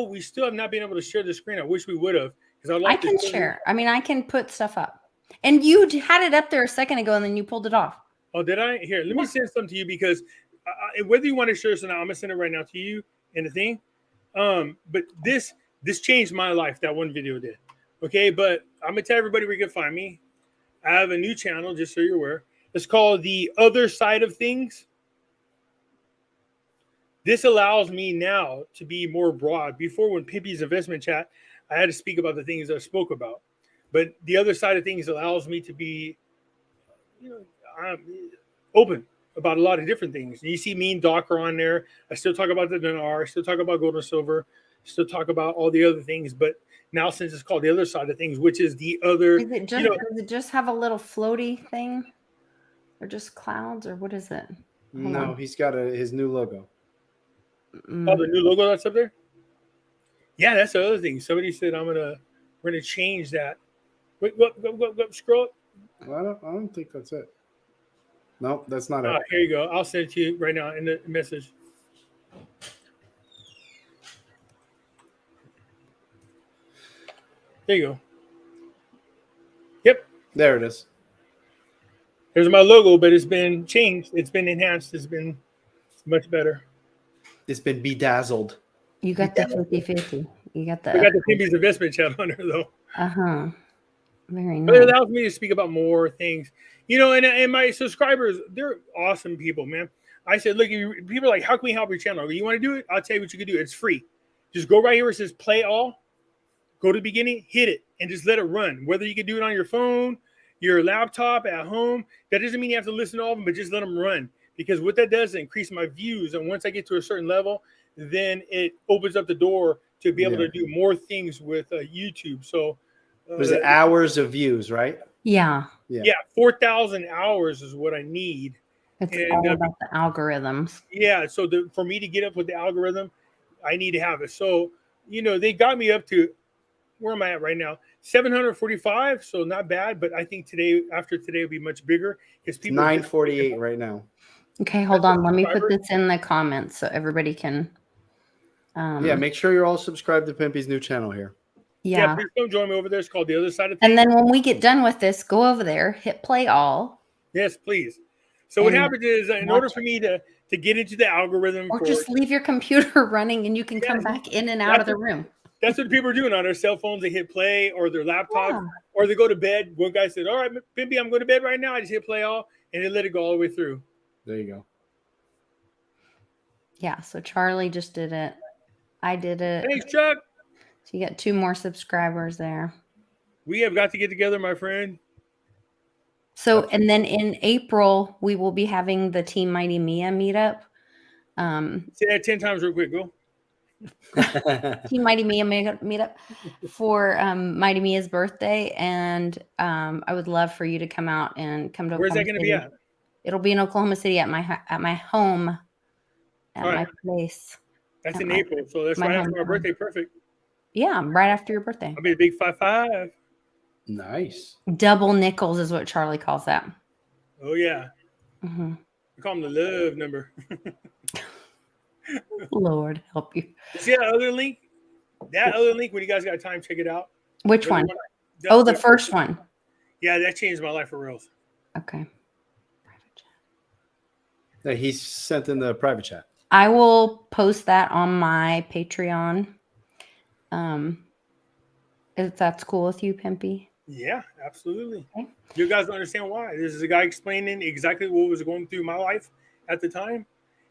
we still have not been able to share the screen. I wish we would have. I can share. I mean, I can put stuff up. And you had it up there a second ago, and then you pulled it off. Oh, did I? Here, let me send something to you because whether you want to share this or not, I'm gonna send it right now to you in the thing. But this changed my life. That one video did. Okay, but I'm gonna tell everybody where you can find me. I have a new channel, just so you're aware. It's called The Other Side of Things. This allows me now to be more broad. Before, when Pimpy's investment chat, I had to speak about the things I spoke about. But the other side of things allows me to be, open about a lot of different things. You see me and Doc are on there. I still talk about the dinar. I still talk about gold and silver. I still talk about all the other things. But now, since it's called The Other Side of Things, which is the other, does it just have a little floaty thing, or just clouds, or what is it? No, he's got his new logo. Oh, the new logo that's up there? Yeah, that's the other thing. Somebody said we're gonna change that. Wait, go, scroll up. Well, I don't think that's it. No, that's not it. Here you go. I'll send it to you right now in the message. There you go. Yep. There it is. There's my logo, but it's been changed. It's been enhanced. It's much better. It's been bedazzled. You got the 50-50. You got the. I got the Pimpy's investment channel on there though. Very nice. But it allows me to speak about more things, and my subscribers, they're awesome people, man. I said, look, people are like, how can we help your channel? You want to do it? I'll tell you what you can do. It's free. Just go right here where it says play all. Go to the beginning, hit it, and just let it run. Whether you can do it on your phone, your laptop, at home, that doesn't mean you have to listen to all of them, but just let them run. Because what that does is increase my views. And once I get to a certain level, then it opens up the door to be able to do more things with YouTube. So there's hours of views, right? Yeah. 4,000 hours is what I need. It's all about the algorithms. Yeah. So for me to get up with the algorithm, I need to have it. So, they got me up to, where am I at right now? 745. So not bad. But I think after today will be much bigger. Because people 948 right now. Okay, hold on. Let me put this in the comments so everybody can. Make sure you're all subscribed to Pimpy's new channel here. Yeah. Please come join me over there. It's called The Other Side of Things. And then when we get done with this, go over there, hit play all. Yes, please. So what happens is, in order for me to get into the algorithm, or just leave your computer running and you can come back in and out of the room. That's what people are doing on their cell phones. They hit play or their laptop, or they go to bed. One guy said, all right, Pimpy, I'm going to bed right now. I just hit play all, and they let it go all the way through. There you go. Yeah, so Charlie just did it. I did it. Thanks, Chuck. So you got 2 more subscribers there. We have got to get together, my friend. So, and then in April, we will be having the Team Mighty Mia meetup. Say that 10 times real quick. Go. Team Mighty Mia meetup for Mighty Mia's birthday. And I would love for you to come out and come to Where's that going to be at? It'll be in Oklahoma City at my home, at my place. That's in April, so that's right after my birthday. Perfect. Yeah, right after your birthday. I'll be a big 5'5". Nice. Double nickels is what Charlie calls that. Oh yeah. Mm-hmm. We call them the love number. Lord help you. See that other link? That other link, when you guys got time, check it out. Which one? Oh, the first one. Yeah, that changed my life for real. Okay. Yeah, he sent in the private chat. I will post that on my Patreon. If that's cool with you, Pimpy. Yeah, absolutely. Okay. You guys don't understand why. This is a guy explaining exactly what was going through my life at the time.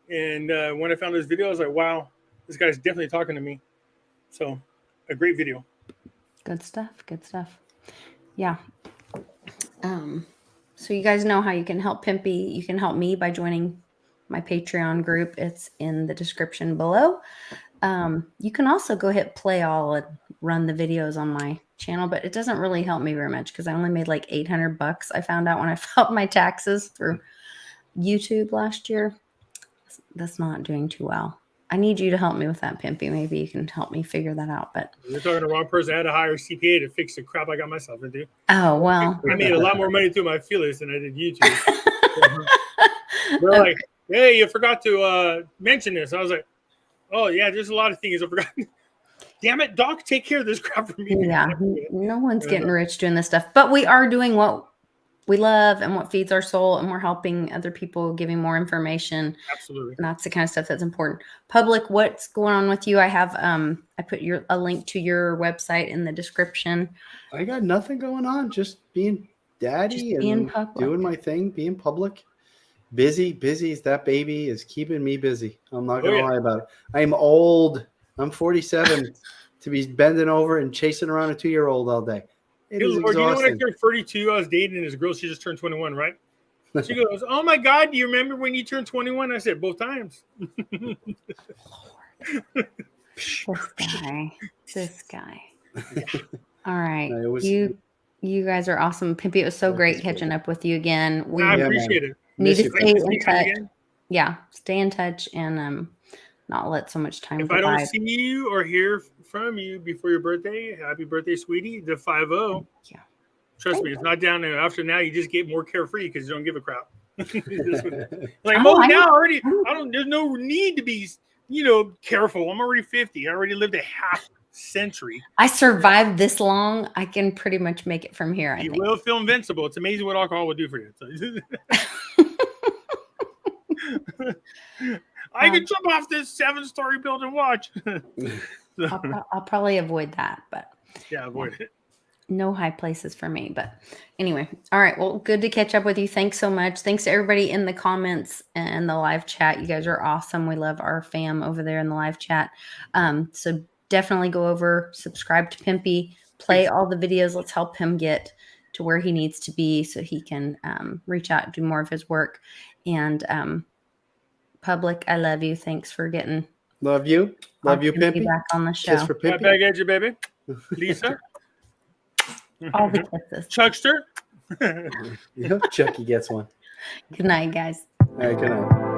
And when I found this video, I was like, wow, this guy's definitely talking to me. So a great video. Good stuff. Good stuff. Yeah. So you guys know how you can help Pimpy. You can help me by joining my Patreon group. It's in the description below. You can also go hit play all and run the videos on my channel, but it doesn't really help me very much because I only made like $800. I found out when I filed my taxes through YouTube last year. That's not doing too well. I need you to help me with that, Pimpy. Maybe you can help me figure that out. But you're talking to the wrong person. I had to hire a CPA to fix the crap I got myself into. Oh, well. I made a lot more money through my affiliates than I did YouTube. They're like, hey, you forgot to mention this. I was like, oh, yeah, there's a lot of things I forgot. Damn it, Doc, take care of this crap for me. Yeah, no one's getting rich doing this stuff. But we are doing what we love and what feeds our soul, and we're helping other people, giving more information. Absolutely. And that's the kind of stuff that's important. Public, what's going on with you? I have I put a link to your website in the description. I got nothing going on, just being daddy and doing my thing, being public. Busy. That baby is keeping me busy. I'm not gonna lie about it. I'm old. I'm 47 to be bending over and chasing around a 2-year-old all day. It is Lord, exhausting. you know when I turned 32, I was dating this girl. She just turned 21, right? She goes, "Oh my God, do you remember when you turned 21?" I said, "Both times." This guy. All right, you guys are awesome, Pimpy. It was so great catching up with you again. I appreciate it. Need to stay in touch. yeah, stay in touch and not let so much time If go I don't by. see you or hear from you before your birthday, happy birthday, sweetie. The 50. Yeah. Trust me, it's not down there. After now, you just get more carefree because you don't give a crap. Like, there's no need to be, careful. I'm already 50. I already lived a half century. I survived this long. I can pretty much make it from here. You will feel invincible. It's amazing what alcohol will do for you. I could jump off this 7-story building. Watch. I'll probably avoid that, but yeah, avoid it. No high places for me. But anyway, all right. Well, good to catch up with you. Thanks so much. Thanks to everybody in the comments and the live chat. You guys are awesome. We love our fam over there in the live chat. So definitely go over, subscribe to Pimpy, play all the videos. Let's help him get to where he needs to be so he can reach out and do more of his work. And public, I love you. Thanks for getting love you, Pimpy. Back on the show. Kiss for Pimpy. Back at you, baby. Lisa. All the kisses. Chuckster. Chucky gets one. Good night, guys. All right, good night.